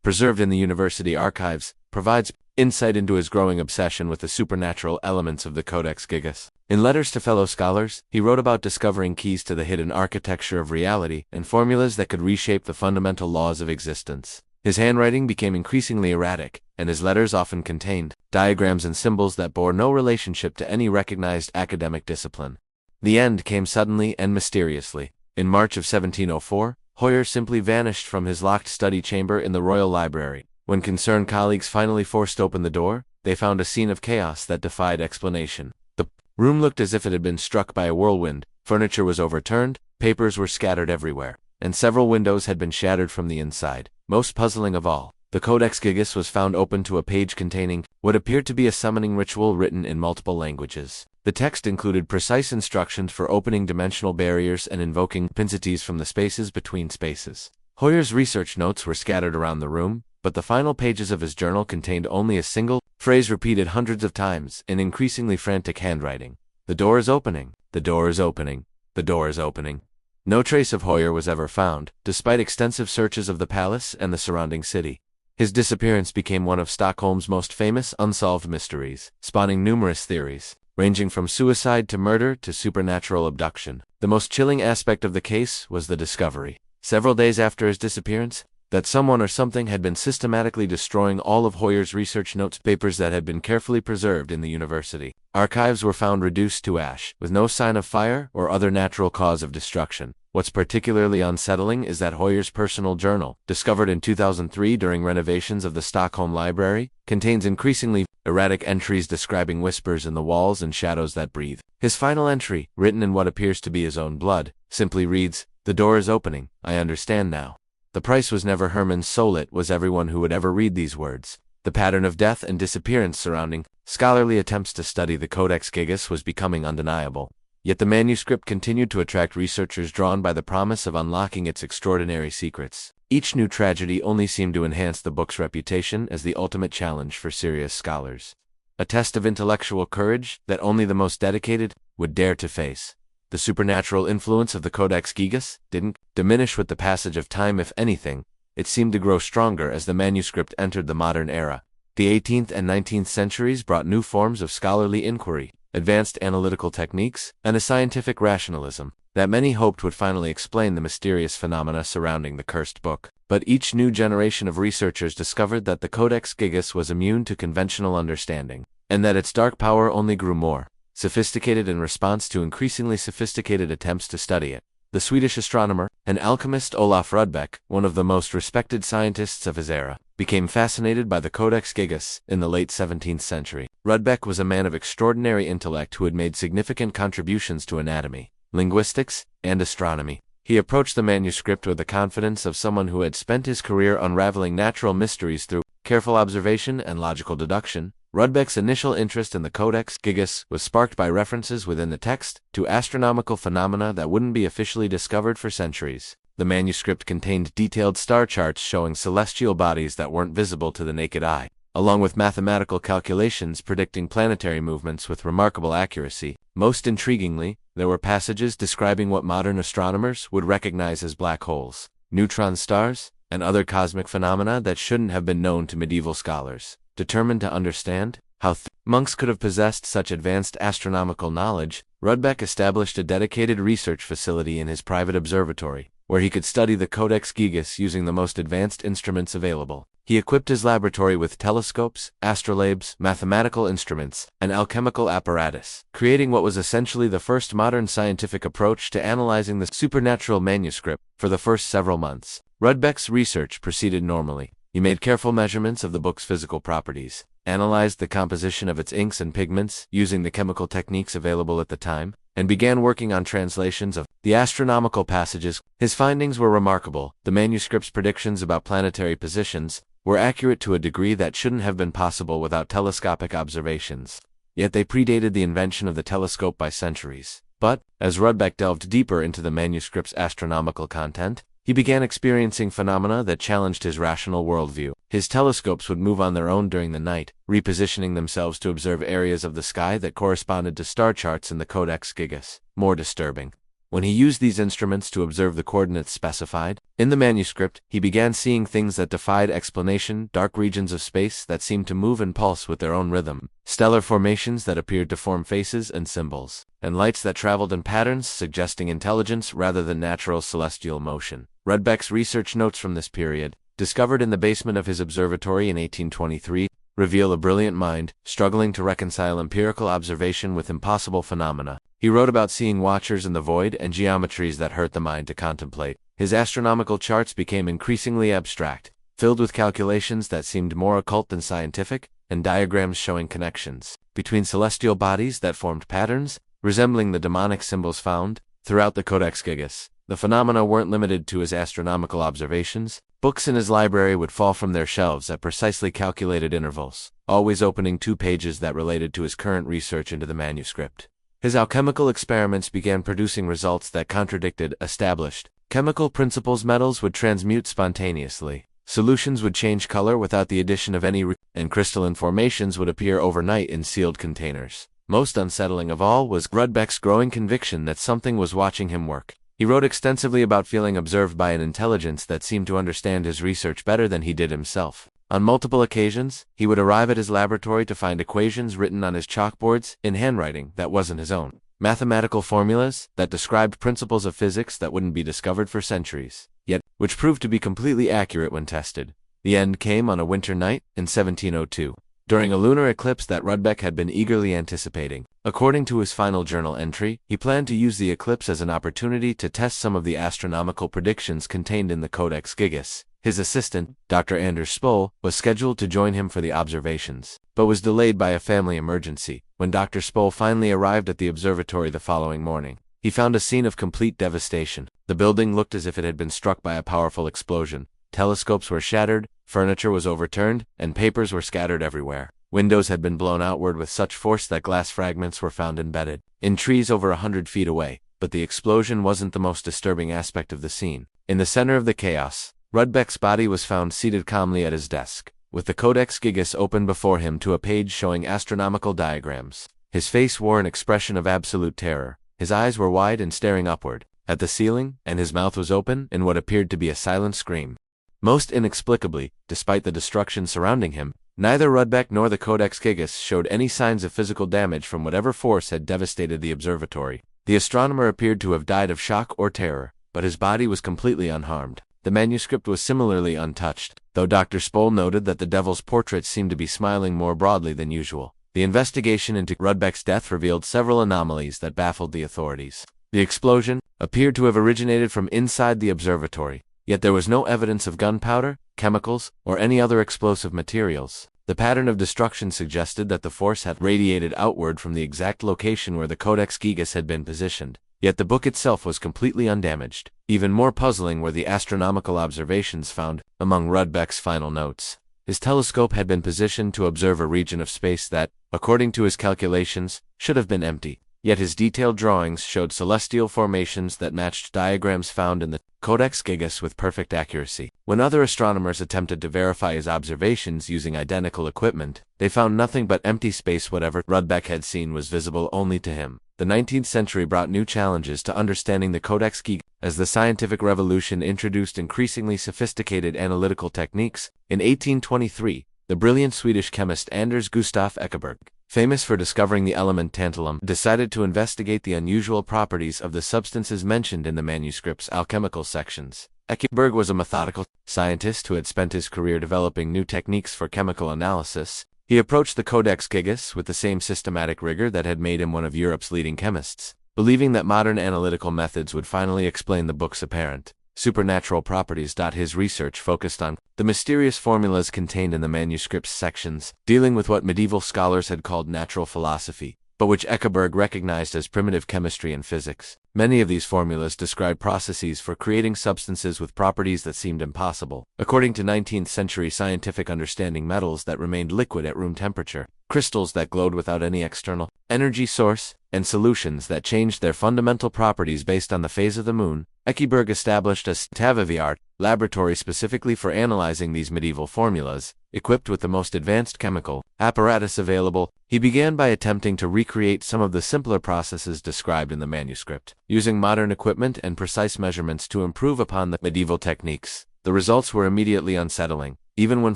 preserved in the university archives, provides insight into his growing obsession with the supernatural elements of the Codex Gigas. In letters to fellow scholars, he wrote about discovering keys to the hidden architecture of reality and formulas that could reshape the fundamental laws of existence. His handwriting became increasingly erratic, and his letters often contained diagrams and symbols that bore no relationship to any recognized academic discipline. The end came suddenly and mysteriously. In March of 1704, Hoyer simply vanished from his locked study chamber in the Royal Library. When concerned colleagues finally forced open the door, they found a scene of chaos that defied explanation. The room looked as if it had been struck by a whirlwind. Furniture was overturned, papers were scattered everywhere, and several windows had been shattered from the inside. Most puzzling of all, the Codex Gigas was found open to a page containing what appeared to be a summoning ritual written in multiple languages. The text included precise instructions for opening dimensional barriers and invoking entities from the spaces between spaces. Hoyer's research notes were scattered around the room, but the final pages of his journal contained only a single phrase repeated hundreds of times in increasingly frantic handwriting. "The door is opening. The door is opening. The door is opening." No trace of Hoyer was ever found, despite extensive searches of the palace and the surrounding city. His disappearance became one of Stockholm's most famous unsolved mysteries, spawning numerous theories, ranging from suicide to murder to supernatural abduction. The most chilling aspect of the case was the discovery, several days after his disappearance, that someone or something had been systematically destroying all of Hoyer's research notes, papers that had been carefully preserved in the university archives were found reduced to ash, with no sign of fire or other natural cause of destruction. What's particularly unsettling is that Hoyer's personal journal, discovered in 2003 during renovations of the Stockholm Library, contains increasingly erratic entries describing whispers in the walls and shadows that breathe. His final entry, written in what appears to be his own blood, simply reads, "The door is opening, I understand now." The price was never Herman's soul, it was everyone who would ever read these words. The pattern of death and disappearance surrounding scholarly attempts to study the Codex Gigas was becoming undeniable. Yet the manuscript continued to attract researchers drawn by the promise of unlocking its extraordinary secrets. Each new tragedy only seemed to enhance the book's reputation as the ultimate challenge for serious scholars. A test of intellectual courage that only the most dedicated would dare to face. The supernatural influence of the Codex Gigas didn't diminish with the passage of time. If anything, it seemed to grow stronger as the manuscript entered the modern era. The 18th and 19th centuries brought new forms of scholarly inquiry, advanced analytical techniques, and a scientific rationalism that many hoped would finally explain the mysterious phenomena surrounding the cursed book. But each new generation of researchers discovered that the Codex Gigas was immune to conventional understanding, and that its dark power only grew more sophisticated in response to increasingly sophisticated attempts to study it. The Swedish astronomer and alchemist Olaf Rudbeck, one of the most respected scientists of his era, became fascinated by the Codex Gigas in the late 17th century. Rudbeck was a man of extraordinary intellect who had made significant contributions to anatomy, linguistics, and astronomy. He approached the manuscript with the confidence of someone who had spent his career unraveling natural mysteries through careful observation and logical deduction. Rudbeck's initial interest in the Codex Gigas was sparked by references within the text to astronomical phenomena that wouldn't be officially discovered for centuries. The manuscript contained detailed star charts showing celestial bodies that weren't visible to the naked eye. along with mathematical calculations predicting planetary movements with remarkable accuracy. Most intriguingly, there were passages describing what modern astronomers would recognize as black holes, neutron stars, and other cosmic phenomena that shouldn't have been known to medieval scholars. Determined to understand how monks could have possessed such advanced astronomical knowledge, Rudbeck established a dedicated research facility in his private observatory, where he could study the Codex Gigas using the most advanced instruments available. He equipped his laboratory with telescopes, astrolabes, mathematical instruments, and alchemical apparatus, creating what was essentially the first modern scientific approach to analyzing the supernatural manuscript. For the first several months, Rudbeck's research proceeded normally. He made careful measurements of the book's physical properties, analyzed the composition of its inks and pigments using the chemical techniques available at the time, and began working on translations of the astronomical passages. His findings were remarkable. The manuscript's predictions about planetary positions were accurate to a degree that shouldn't have been possible without telescopic observations. Yet they predated the invention of the telescope by centuries. But, as Rudbeck delved deeper into the manuscript's astronomical content, he began experiencing phenomena that challenged his rational worldview. His telescopes would move on their own during the night, repositioning themselves to observe areas of the sky that corresponded to star charts in the Codex Gigas. More disturbing, when he used these instruments to observe the coordinates specified in the manuscript, he began seeing things that defied explanation, dark regions of space that seemed to move and pulse with their own rhythm, stellar formations that appeared to form faces and symbols, and lights that traveled in patterns suggesting intelligence rather than natural celestial motion. Rudbeck's research notes from this period, discovered in the basement of his observatory in 1823, reveal a brilliant mind, struggling to reconcile empirical observation with impossible phenomena. He wrote about seeing watchers in the void and geometries that hurt the mind to contemplate. His astronomical charts became increasingly abstract, filled with calculations that seemed more occult than scientific, and diagrams showing connections between celestial bodies that formed patterns, resembling the demonic symbols found throughout the Codex Gigas. The phenomena weren't limited to his astronomical observations. Books in his library would fall from their shelves at precisely calculated intervals, always opening 2 pages that related to his current research into the manuscript. His alchemical experiments began producing results that contradicted established chemical principles. Metals would transmute spontaneously, solutions would change color without the addition of any and crystalline formations would appear overnight in sealed containers. Most unsettling of all was Rudbeck's growing conviction that something was watching him work. He wrote extensively about feeling observed by an intelligence that seemed to understand his research better than he did himself. On multiple occasions, he would arrive at his laboratory to find equations written on his chalkboards in handwriting that wasn't his own, mathematical formulas that described principles of physics that wouldn't be discovered for centuries, yet which proved to be completely accurate when tested. The end came on a winter night in 1702, during a lunar eclipse that Rudbeck had been eagerly anticipating. According to his final journal entry, he planned to use the eclipse as an opportunity to test some of the astronomical predictions contained in the Codex Gigas. His assistant, Dr. Anders Spohl, was scheduled to join him for the observations, but was delayed by a family emergency. When Dr. Spohl finally arrived at the observatory the following morning, he found a scene of complete devastation. The building looked as if it had been struck by a powerful explosion. Telescopes were shattered, furniture was overturned, and papers were scattered everywhere. Windows had been blown outward with such force that glass fragments were found embedded in trees over 100 feet away. But the explosion wasn't the most disturbing aspect of the scene. In the center of the chaos, Rudbeck's body was found seated calmly at his desk, with the Codex Gigas open before him to a page showing astronomical diagrams. His face wore an expression of absolute terror. His eyes were wide and staring upward at the ceiling, and his mouth was open in what appeared to be a silent scream. Most inexplicably, despite the destruction surrounding him, neither Rudbeck nor the Codex Gigas showed any signs of physical damage from whatever force had devastated the observatory. The astronomer appeared to have died of shock or terror, but his body was completely unharmed. The manuscript was similarly untouched, though Dr. Spohl noted that the devil's portrait seemed to be smiling more broadly than usual. The investigation into Rudbeck's death revealed several anomalies that baffled the authorities. The explosion appeared to have originated from inside the observatory, yet there was no evidence of gunpowder, chemicals, or any other explosive materials. The pattern of destruction suggested that the force had radiated outward from the exact location where the Codex Gigas had been positioned, yet the book itself was completely undamaged. Even more puzzling were the astronomical observations found among Rudbeck's final notes. His telescope had been positioned to observe a region of space that, according to his calculations, should have been empty. yet his detailed drawings showed celestial formations that matched diagrams found in the Codex Gigas with perfect accuracy. When other astronomers attempted to verify his observations using identical equipment, they found nothing but empty space. Whatever Rudbeck had seen was visible only to him. The 19th century brought new challenges to understanding the Codex Gigas. As the scientific revolution introduced increasingly sophisticated analytical techniques, in 1823, the brilliant Swedish chemist Anders Gustaf Ekeberg, famous for discovering the element tantalum, decided to investigate the unusual properties of the substances mentioned in the manuscript's alchemical sections. Ekeberg was a methodical scientist who had spent his career developing new techniques for chemical analysis. He approached the Codex Gigas with the same systematic rigor that had made him one of Europe's leading chemists, believing that modern analytical methods would finally explain the book's apparent supernatural properties. His research focused on the mysterious formulas contained in the manuscript's sections, dealing with what medieval scholars had called natural philosophy, but which Ekeberg recognized as primitive chemistry and physics. Many of these formulas describe processes for creating substances with properties that seemed impossible, according to 19th century scientific understanding: metals that remained liquid at room temperature, crystals that glowed without any external energy source, and solutions that changed their fundamental properties based on the phase of the moon. Ekeberg established a state-of-the-art laboratory specifically for analyzing these medieval formulas. Equipped with the most advanced chemical apparatus available, he began by attempting to recreate some of the simpler processes described in the manuscript, using modern equipment and precise measurements to improve upon the medieval techniques. The results were immediately unsettling. Even when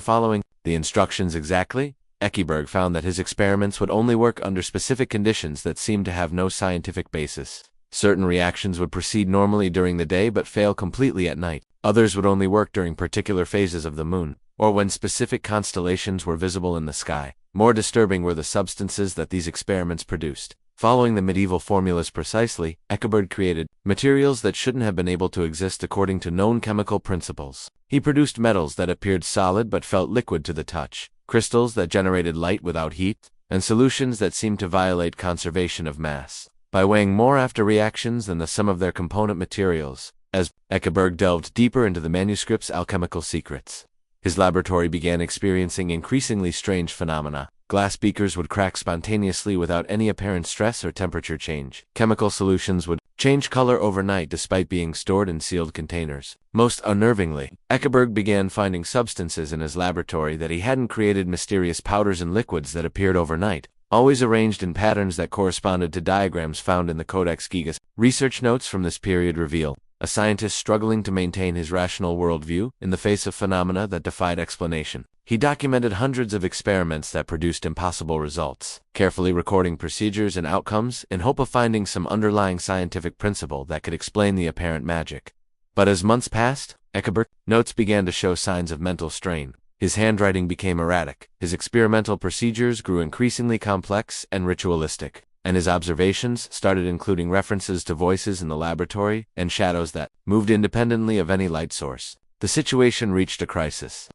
following the instructions exactly, Ekeberg found that his experiments would only work under specific conditions that seemed to have no scientific basis. Certain reactions would proceed normally during the day but fail completely at night. Others would only work during particular phases of the moon, or when specific constellations were visible in the sky. More disturbing were the substances that these experiments produced. Following the medieval formulas precisely, Ekeberg created materials that shouldn't have been able to exist according to known chemical principles. He produced metals that appeared solid but felt liquid to the touch, crystals that generated light without heat, and solutions that seemed to violate conservation of mass by weighing more after reactions than the sum of their component materials. As Ekeberg delved deeper into the manuscript's alchemical secrets, his laboratory began experiencing increasingly strange phenomena. Glass beakers would crack spontaneously without any apparent stress or temperature change. Chemical solutions would change color overnight despite being stored in sealed containers. Most unnervingly, Ekeberg began finding substances in his laboratory that he hadn't created: mysterious powders and liquids that appeared overnight, always arranged in patterns that corresponded to diagrams found in the Codex Gigas. Research notes from this period reveal a scientist struggling to maintain his rational worldview in the face of phenomena that defied explanation. He documented hundreds of experiments that produced impossible results, carefully recording procedures and outcomes in hope of finding some underlying scientific principle that could explain the apparent magic. But as months passed, Ekeberg's notes began to show signs of mental strain. His handwriting became erratic, his experimental procedures grew increasingly complex and ritualistic, and his observations started including references to voices in the laboratory and shadows that moved independently of any light source. The situation reached a crisis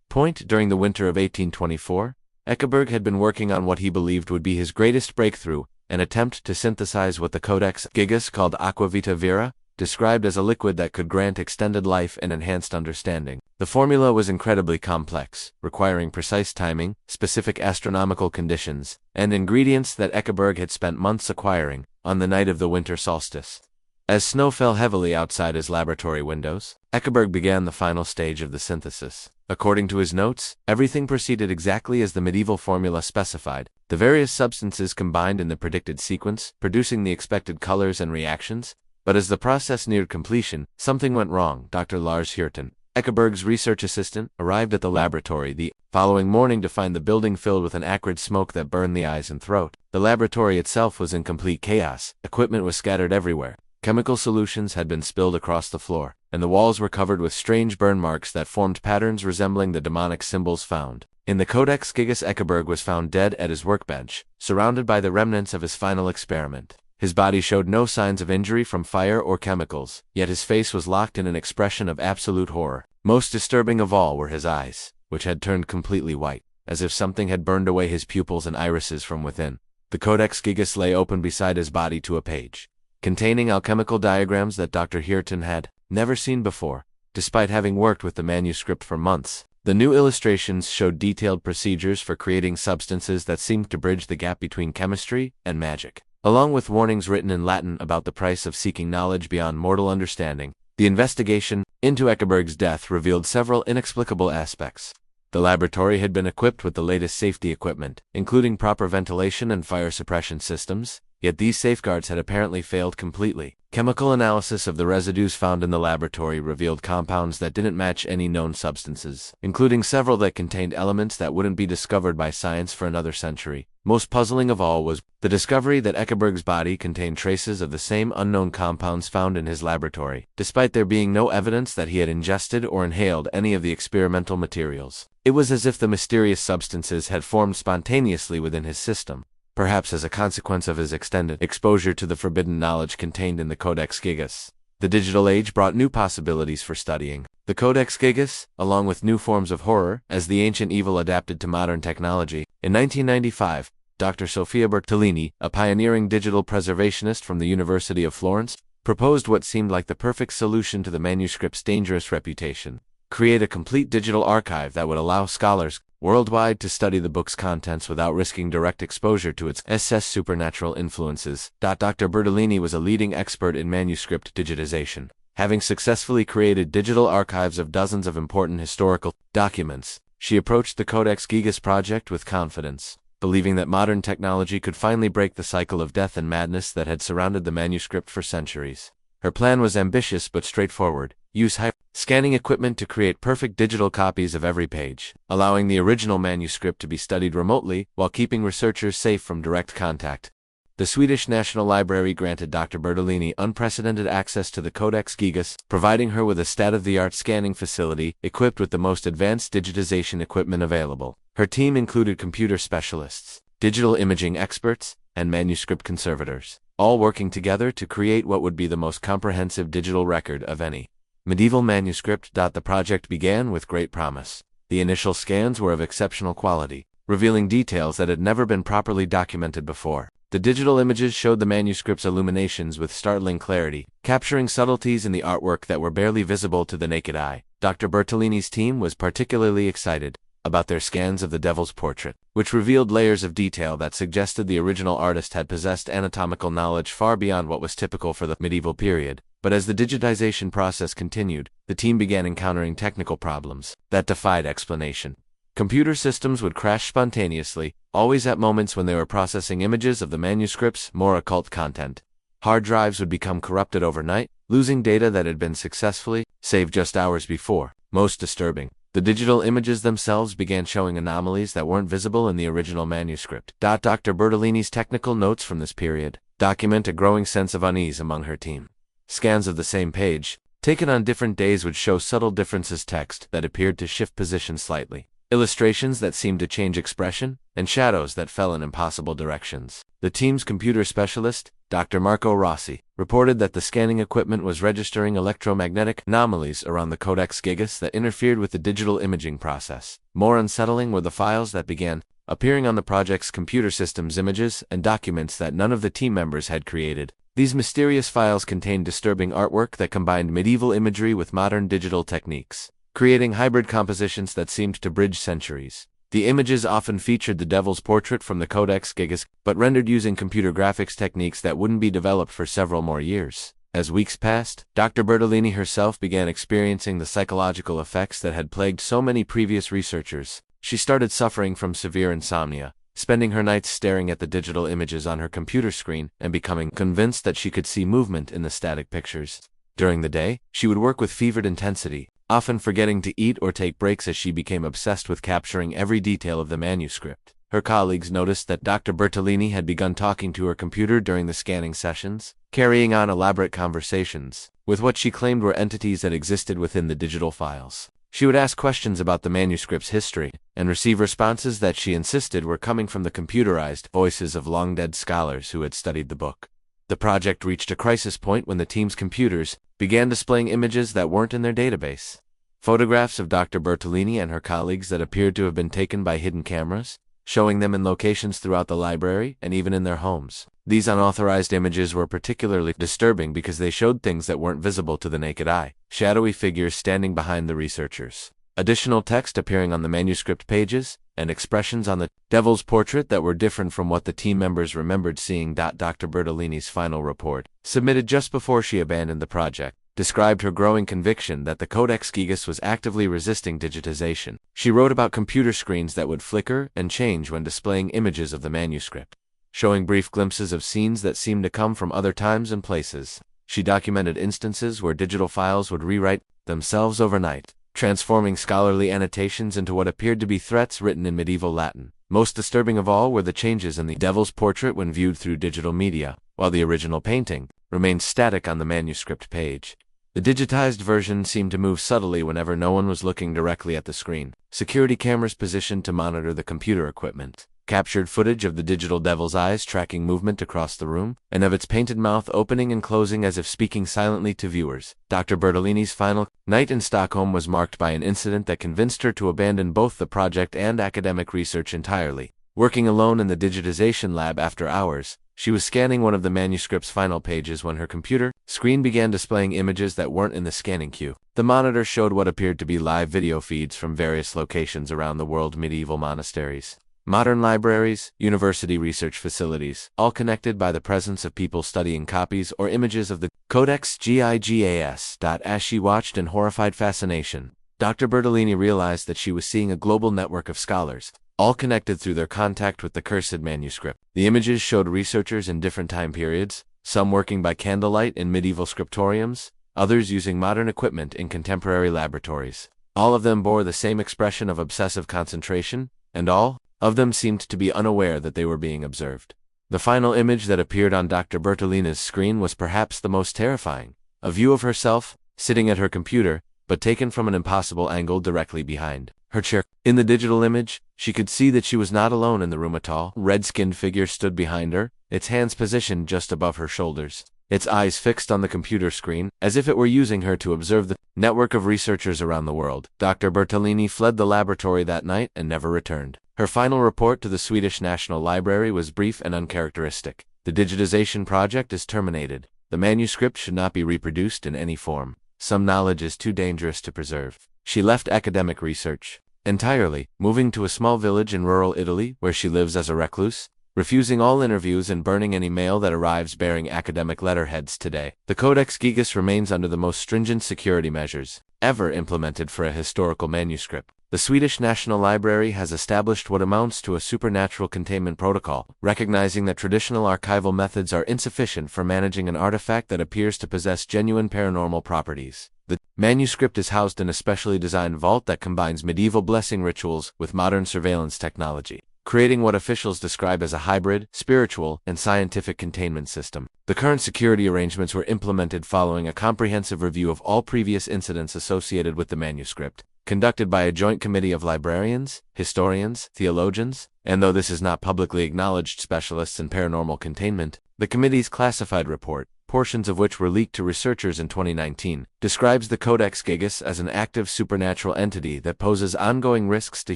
point during the winter of 1824. Ekeberg had been working on what he believed would be his greatest breakthrough, an attempt to synthesize what the Codex Gigas called aqua vita vera, described as a liquid that could grant extended life and enhanced understanding. The formula was incredibly complex, requiring precise timing, specific astronomical conditions, and ingredients that Ekeberg had spent months acquiring. On the night of the winter solstice, as snow fell heavily outside his laboratory windows, Ekeberg began the final stage of the synthesis. According to his notes, everything proceeded exactly as the medieval formula specified. The various substances combined in the predicted sequence, producing the expected colors and reactions. But as the process neared completion, something went wrong. Dr. Lars Hirten, Ekeberg's research assistant, arrived at the laboratory the following morning to find the building filled with an acrid smoke that burned the eyes and throat. The laboratory itself was in complete chaos. Equipment was scattered everywhere. Chemical solutions had been spilled across the floor, and the walls were covered with strange burn marks that formed patterns resembling the demonic symbols found in the Codex Gigas. Ekeberg was found dead at his workbench, surrounded by the remnants of his final experiment. His body showed no signs of injury from fire or chemicals, yet his face was locked in an expression of absolute horror. Most disturbing of all were his eyes, which had turned completely white, as if something had burned away his pupils and irises from within. The Codex Gigas lay open beside his body to a page containing alchemical diagrams that Dr. Hirten had never seen before. Despite having worked with the manuscript for months, the new illustrations showed detailed procedures for creating substances that seemed to bridge the gap between chemistry and magic. along with warnings written in Latin about the price of seeking knowledge beyond mortal understanding. The investigation into Eckeberg's death revealed several inexplicable aspects. The laboratory had been equipped with the latest safety equipment, including proper ventilation and fire suppression systems, yet these safeguards had apparently failed completely. Chemical analysis of the residues found in the laboratory revealed compounds that didn't match any known substances, including several that contained elements that wouldn't be discovered by science for another century. Most puzzling of all was the discovery that Eckeberg's body contained traces of the same unknown compounds found in his laboratory, despite there being no evidence that he had ingested or inhaled any of the experimental materials. It was as if the mysterious substances had formed spontaneously within his system, perhaps as a consequence of his extended exposure to the forbidden knowledge contained in the Codex Gigas. The digital age brought new possibilities for studying the Codex Gigas, along with new forms of horror, as the ancient evil adapted to modern technology. In 1995, Dr. Sofia Bertolini, a pioneering digital preservationist from the University of Florence, proposed what seemed like the perfect solution to the manuscript's dangerous reputation: create a complete digital archive that would allow scholars worldwide to study the book's contents without risking direct exposure to its supernatural influences. Dr. Bertolini was a leading expert in manuscript digitization, having successfully created digital archives of dozens of important historical documents. She approached the Codex Gigas project with confidence, believing that modern technology could finally break the cycle of death and madness that had surrounded the manuscript for centuries. Her plan was ambitious but straightforward: use scanning equipment to create perfect digital copies of every page, allowing the original manuscript to be studied remotely while keeping researchers safe from direct contact. The Swedish National Library granted Dr. Bertolini unprecedented access to the Codex Gigas, providing her with a state-of-the-art scanning facility equipped with the most advanced digitization equipment available. Her team included computer specialists, digital imaging experts, and manuscript conservators, all working together to create what would be the most comprehensive digital record of any medieval manuscript. The project began with great promise. The initial scans were of exceptional quality, revealing details that had never been properly documented before. The digital images showed the manuscript's illuminations with startling clarity, capturing subtleties in the artwork that were barely visible to the naked eye. Dr. Bertolini's team was particularly excited about their scans of the Devil's Portrait, which revealed layers of detail that suggested the original artist had possessed anatomical knowledge far beyond what was typical for the medieval period. But as the digitization process continued, the team began encountering technical problems that defied explanation. Computer systems would crash spontaneously, always at moments when they were processing images of the manuscript's more occult content. Hard drives would become corrupted overnight, losing data that had been successfully saved just hours before. Most disturbing, the digital images themselves began showing anomalies that weren't visible in the original manuscript. Dr. Bertolini's technical notes from this period document a growing sense of unease among her team. Scans of the same page, taken on different days, would show subtle differences: text that appeared to shift position slightly, illustrations that seemed to change expression, and shadows that fell in impossible directions. The team's computer specialist, Dr. Marco Rossi, reported that the scanning equipment was registering electromagnetic anomalies around the Codex Gigas that interfered with the digital imaging process. More unsettling were the files that began appearing on the project's computer systems: images and documents that none of the team members had created. These mysterious files contained disturbing artwork that combined medieval imagery with modern digital techniques, creating hybrid compositions that seemed to bridge centuries. The images often featured the Devil's Portrait from the Codex Gigas, but rendered using computer graphics techniques that wouldn't be developed for several more years. As weeks passed, Dr. Bertolini herself began experiencing the psychological effects that had plagued so many previous researchers. She started suffering from severe insomnia, spending her nights staring at the digital images on her computer screen and becoming convinced that she could see movement in the static pictures. During the day, she would work with fevered intensity, often forgetting to eat or take breaks as she became obsessed with capturing every detail of the manuscript. Her colleagues noticed that Dr. Bertolini had begun talking to her computer during the scanning sessions, carrying on elaborate conversations with what she claimed were entities that existed within the digital files. She would ask questions about the manuscript's history, and receive responses that she insisted were coming from the computerized voices of long-dead scholars who had studied the book. The project reached a crisis point when the team's computers began displaying images that weren't in their database. Photographs of Dr. Bertolini and her colleagues that appeared to have been taken by hidden cameras, showing them in locations throughout the library and even in their homes. These unauthorized images were particularly disturbing because they showed things that weren't visible to the naked eye: shadowy figures standing behind the researchers, additional text appearing on the manuscript pages, and expressions on the devil's portrait that were different from what the team members remembered seeing. Dr. Bertolini's final report, submitted just before she abandoned the project, described her growing conviction that the Codex Gigas was actively resisting digitization. She wrote about computer screens that would flicker and change when displaying images of the manuscript, showing brief glimpses of scenes that seemed to come from other times and places. She documented instances where digital files would rewrite themselves overnight, transforming scholarly annotations into what appeared to be threats written in medieval Latin. Most disturbing of all were the changes in the devil's portrait when viewed through digital media, while the original painting remained static on the manuscript page. The digitized version seemed to move subtly whenever no one was looking directly at the screen. Security cameras positioned to monitor the computer equipment captured footage of the digital devil's eyes tracking movement across the room, and of its painted mouth opening and closing as if speaking silently to viewers. Dr. Bertolini's final night in Stockholm was marked by an incident that convinced her to abandon both the project and academic research entirely. Working alone in the digitization lab after hours, she was scanning one of the manuscript's final pages when her computer screen began displaying images that weren't in the scanning queue. The monitor showed what appeared to be live video feeds from various locations around the world: medieval monasteries, modern libraries, university research facilities, all connected by the presence of people studying copies or images of the Codex Gigas. As she watched in horrified fascination, Dr. Bertolini realized that she was seeing a global network of scholars, all connected through their contact with the cursed manuscript. The images showed researchers in different time periods, some working by candlelight in medieval scriptoriums, others using modern equipment in contemporary laboratories. All of them bore the same expression of obsessive concentration, and all of them seemed to be unaware that they were being observed. The final image that appeared on Dr. Bertolini's screen was perhaps the most terrifying: a view of herself, sitting at her computer, but taken from an impossible angle directly behind her chair. In the digital image, she could see that she was not alone in the room. A tall, red-skinned figure stood behind her, its hands positioned just above her shoulders, its eyes fixed on the computer screen, as if it were using her to observe the network of researchers around the world. Dr. Bertolini fled the laboratory that night and never returned. Her final report to the Swedish National Library was brief and uncharacteristic. The digitization project is terminated. The manuscript should not be reproduced in any form. Some knowledge is too dangerous to preserve. She left academic research entirely, moving to a small village in rural Italy where she lives as a recluse, refusing all interviews and burning any mail that arrives bearing academic letterheads. Today, the Codex Gigas remains under the most stringent security measures ever implemented for a historical manuscript. The Swedish National Library has established what amounts to a supernatural containment protocol, recognizing that traditional archival methods are insufficient for managing an artifact that appears to possess genuine paranormal properties. The manuscript is housed in a specially designed vault that combines medieval blessing rituals with modern surveillance technology, creating what officials describe as a hybrid, spiritual, and scientific containment system. The current security arrangements were implemented following a comprehensive review of all previous incidents associated with the manuscript, conducted by a joint committee of librarians, historians, theologians, and though this is not publicly acknowledged, specialists in paranormal containment. The committee's classified report, portions of which were leaked to researchers in 2019, describes the Codex Gigas as an active supernatural entity that poses ongoing risks to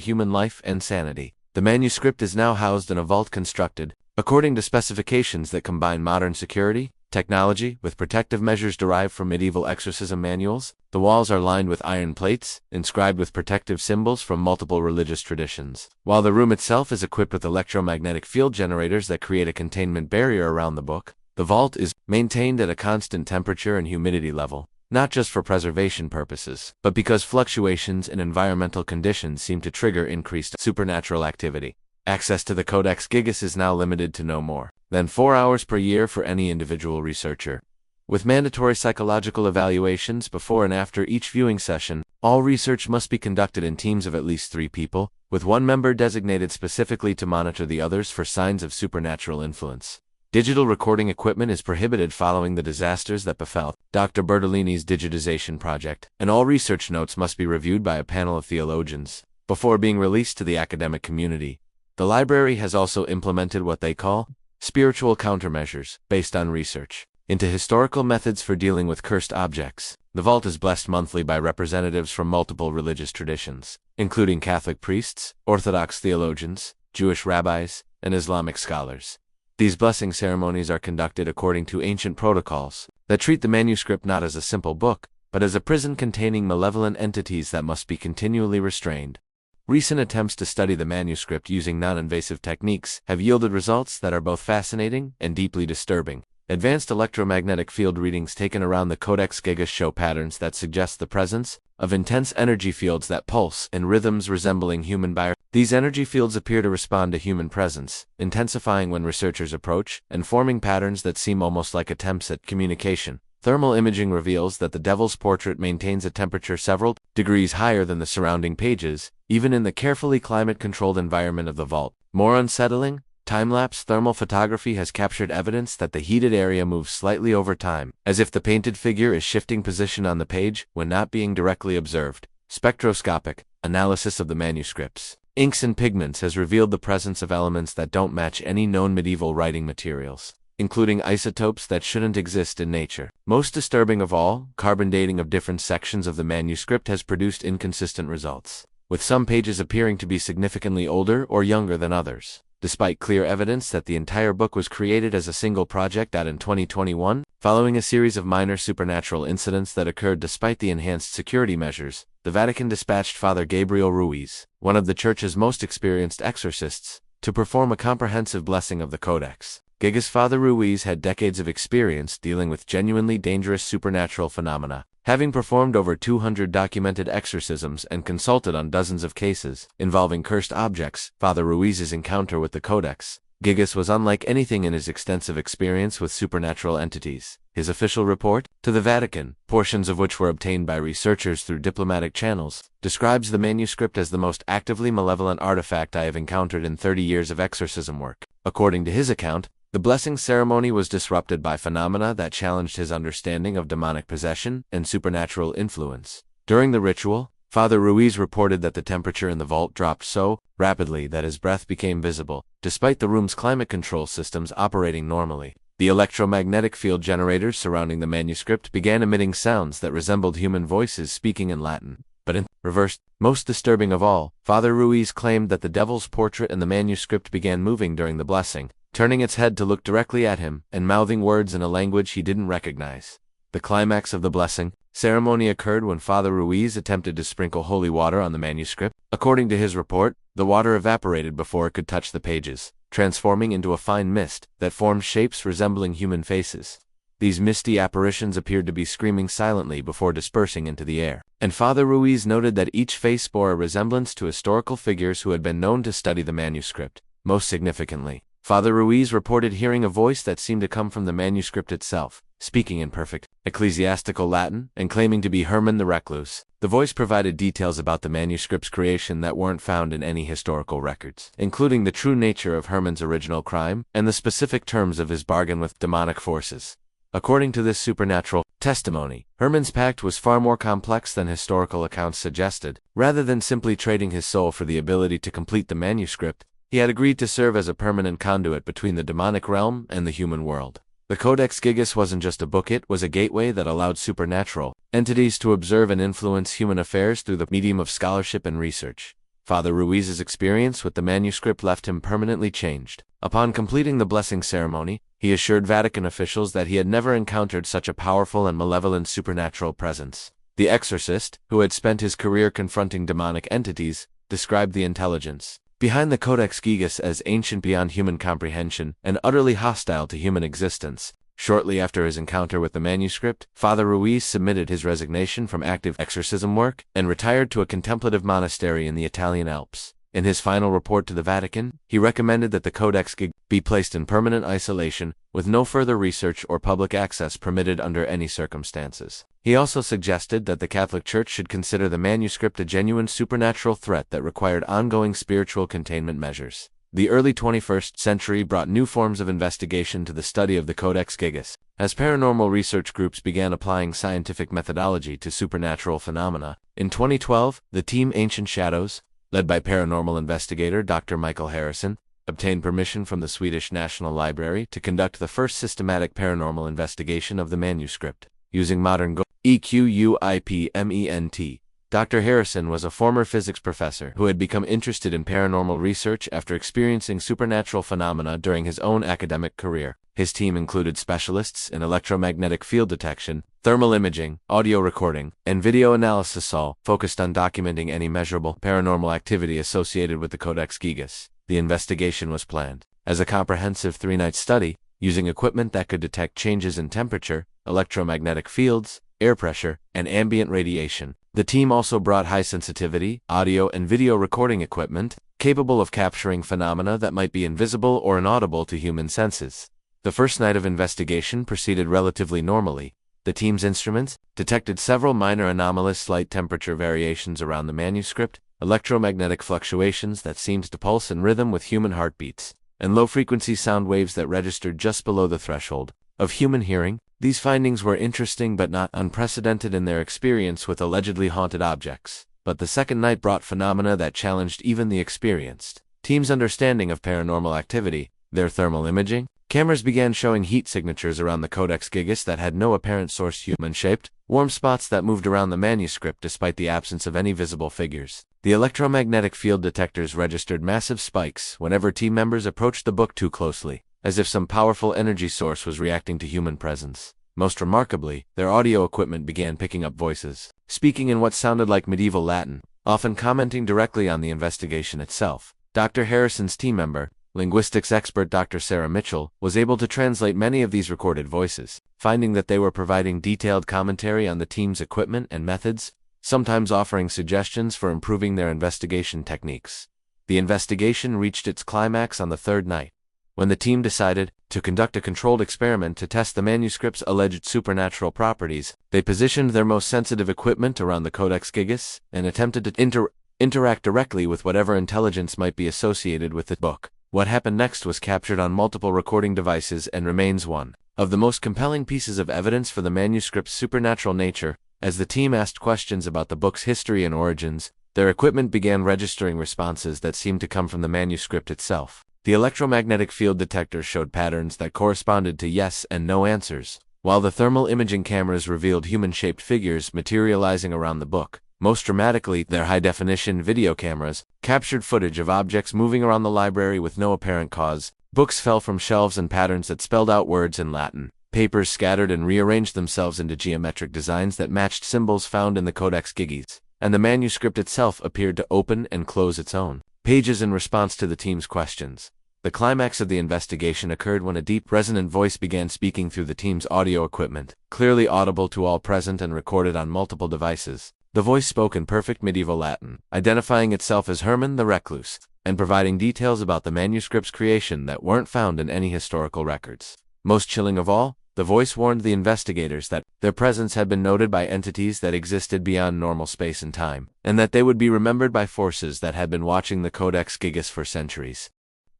human life and sanity. The manuscript is now housed in a vault constructed according to specifications that combine modern security technology with protective measures derived from medieval exorcism manuals. The walls are lined with iron plates, inscribed with protective symbols from multiple religious traditions, while the room itself is equipped with electromagnetic field generators that create a containment barrier around the book. The vault is maintained at a constant temperature and humidity level, not just for preservation purposes, but because fluctuations in environmental conditions seem to trigger increased supernatural activity. Access to the Codex Gigas is now limited to no more than 4 hours per year for any individual researcher. With mandatory psychological evaluations before and after each viewing session, all research must be conducted in teams of at least 3 people, with one member designated specifically to monitor the others for signs of supernatural influence. Digital recording equipment is prohibited following the disasters that befell Dr. Bertolini's digitization project, and all research notes must be reviewed by a panel of theologians before being released to the academic community. The library has also implemented what they call spiritual countermeasures based on research into historical methods for dealing with cursed objects. The vault is blessed monthly by representatives from multiple religious traditions, including Catholic priests, Orthodox theologians, Jewish rabbis, and Islamic scholars. These blessing ceremonies are conducted according to ancient protocols that treat the manuscript not as a simple book, but as a prison containing malevolent entities that must be continually restrained. Recent attempts to study the manuscript using non-invasive techniques have yielded results that are both fascinating and deeply disturbing. Advanced electromagnetic field readings taken around the Codex Gigas show patterns that suggest the presence of intense energy fields that pulse in rhythms resembling human vibrations. These energy fields appear to respond to human presence, intensifying when researchers approach, and forming patterns that seem almost like attempts at communication. Thermal imaging reveals that the Devil's Portrait maintains a temperature several degrees higher than the surrounding pages, even in the carefully climate-controlled environment of the vault. More unsettling, time-lapse thermal photography has captured evidence that the heated area moves slightly over time, as if the painted figure is shifting position on the page when not being directly observed. Spectroscopic analysis of the manuscripts, inks and pigments has revealed the presence of elements that don't match any known medieval writing materials, including isotopes that shouldn't exist in nature. Most disturbing of all, carbon dating of different sections of the manuscript has produced inconsistent results, with some pages appearing to be significantly older or younger than others, despite clear evidence that the entire book was created as a single project in 2021, following a series of minor supernatural incidents that occurred despite the enhanced security measures. The Vatican dispatched Father Gabriel Ruiz, one of the Church's most experienced exorcists, to perform a comprehensive blessing of the Codex Gigas. Father Ruiz had decades of experience dealing with genuinely dangerous supernatural phenomena, having performed over 200 documented exorcisms and consulted on dozens of cases involving cursed objects. Father Ruiz's encounter with the Codex Gigas was unlike anything in his extensive experience with supernatural entities. His official report to the Vatican, portions of which were obtained by researchers through diplomatic channels, describes the manuscript as the most actively malevolent artifact I have encountered in 30 years of exorcism work. According to his account, the blessing ceremony was disrupted by phenomena that challenged his understanding of demonic possession and supernatural influence. During the ritual, Father Ruiz reported that the temperature in the vault dropped so rapidly that his breath became visible, despite the room's climate control systems operating normally. The electromagnetic field generators surrounding the manuscript began emitting sounds that resembled human voices speaking in Latin, but in reverse. Most disturbing of all, Father Ruiz claimed that the Devil's Portrait and the manuscript began moving during the blessing, turning its head to look directly at him and mouthing words in a language he didn't recognize. The climax of the blessing ceremony occurred when Father Ruiz attempted to sprinkle holy water on the manuscript. According to his report, the water evaporated before it could touch the pages, transforming into a fine mist that formed shapes resembling human faces. These misty apparitions appeared to be screaming silently before dispersing into the air, and Father Ruiz noted that each face bore a resemblance to historical figures who had been known to study the manuscript. Most significantly, Father Ruiz reported hearing a voice that seemed to come from the manuscript itself, speaking in perfect ecclesiastical Latin and claiming to be Herman the Recluse. The voice provided details about the manuscript's creation that weren't found in any historical records, including the true nature of Herman's original crime and the specific terms of his bargain with demonic forces. According to this supernatural testimony, Herman's pact was far more complex than historical accounts suggested. Rather than simply trading his soul for the ability to complete the manuscript, he had agreed to serve as a permanent conduit between the demonic realm and the human world. The Codex Gigas wasn't just a book, it was a gateway that allowed supernatural entities to observe and influence human affairs through the medium of scholarship and research. Father Ruiz's experience with the manuscript left him permanently changed. Upon completing the blessing ceremony, he assured Vatican officials that he had never encountered such a powerful and malevolent supernatural presence. The exorcist, who had spent his career confronting demonic entities, described the intelligence behind the Codex Gigas as ancient beyond human comprehension and utterly hostile to human existence. Shortly after his encounter with the manuscript, Father Ruiz submitted his resignation from active exorcism work and retired to a contemplative monastery in the Italian Alps. In his final report to the Vatican, he recommended that the Codex Gigas be placed in permanent isolation, with no further research or public access permitted under any circumstances. He also suggested that the Catholic Church should consider the manuscript a genuine supernatural threat that required ongoing spiritual containment measures. The early 21st century brought new forms of investigation to the study of the Codex Gigas, as paranormal research groups began applying scientific methodology to supernatural phenomena. In 2012, the team Ancient Shadows, led by paranormal investigator Dr. Michael Harrison, obtained permission from the Swedish National Library to conduct the first systematic paranormal investigation of the manuscript, using modern EQUIPMENT Dr. Harrison was a former physics professor who had become interested in paranormal research after experiencing supernatural phenomena during his own academic career. His team included specialists in electromagnetic field detection, thermal imaging, audio recording, and video analysis, all focused on documenting any measurable paranormal activity associated with the Codex Gigas. The investigation was planned as a comprehensive 3-night study, using equipment that could detect changes in temperature, electromagnetic fields, air pressure, and ambient radiation. The team also brought high-sensitivity, audio and video recording equipment, capable of capturing phenomena that might be invisible or inaudible to human senses. The first night of investigation proceeded relatively normally. The team's instruments detected several minor anomalous slight temperature variations around the manuscript, electromagnetic fluctuations that seemed to pulse in rhythm with human heartbeats, and low-frequency sound waves that registered just below the threshold of human hearing. These findings were interesting but not unprecedented in their experience with allegedly haunted objects. But the second night brought phenomena that challenged even the experienced team's understanding of paranormal activity. Their thermal imaging cameras began showing heat signatures around the Codex Gigas that had no apparent source, human-shaped, warm spots that moved around the manuscript despite the absence of any visible figures. The electromagnetic field detectors registered massive spikes whenever team members approached the book too closely, as if some powerful energy source was reacting to human presence. Most remarkably, their audio equipment began picking up voices, speaking in what sounded like medieval Latin, often commenting directly on the investigation itself. Dr. Harrison's team member, linguistics expert Dr. Sarah Mitchell, was able to translate many of these recorded voices, finding that they were providing detailed commentary on the team's equipment and methods, sometimes offering suggestions for improving their investigation techniques. The investigation reached its climax on the third night, when the team decided to conduct a controlled experiment to test the manuscript's alleged supernatural properties. They positioned their most sensitive equipment around the Codex Gigas and attempted to interact directly with whatever intelligence might be associated with the book. What happened next was captured on multiple recording devices and remains one of the most compelling pieces of evidence for the manuscript's supernatural nature. As the team asked questions about the book's history and origins, their equipment began registering responses that seemed to come from the manuscript itself. The electromagnetic field detectors showed patterns that corresponded to yes and no answers, while the thermal imaging cameras revealed human-shaped figures materializing around the book. Most dramatically, their high-definition video cameras captured footage of objects moving around the library with no apparent cause. Books fell from shelves in patterns that spelled out words in Latin. Papers scattered and rearranged themselves into geometric designs that matched symbols found in the Codex Gigas, and the manuscript itself appeared to open and close its own pages in response to the team's questions. The climax of the investigation occurred when a deep, resonant voice began speaking through the team's audio equipment, clearly audible to all present and recorded on multiple devices. The voice spoke in perfect medieval Latin, identifying itself as Herman the Recluse, and providing details about the manuscript's creation that weren't found in any historical records. Most chilling of all, the voice warned the investigators that their presence had been noted by entities that existed beyond normal space and time, and that they would be remembered by forces that had been watching the Codex Gigas for centuries.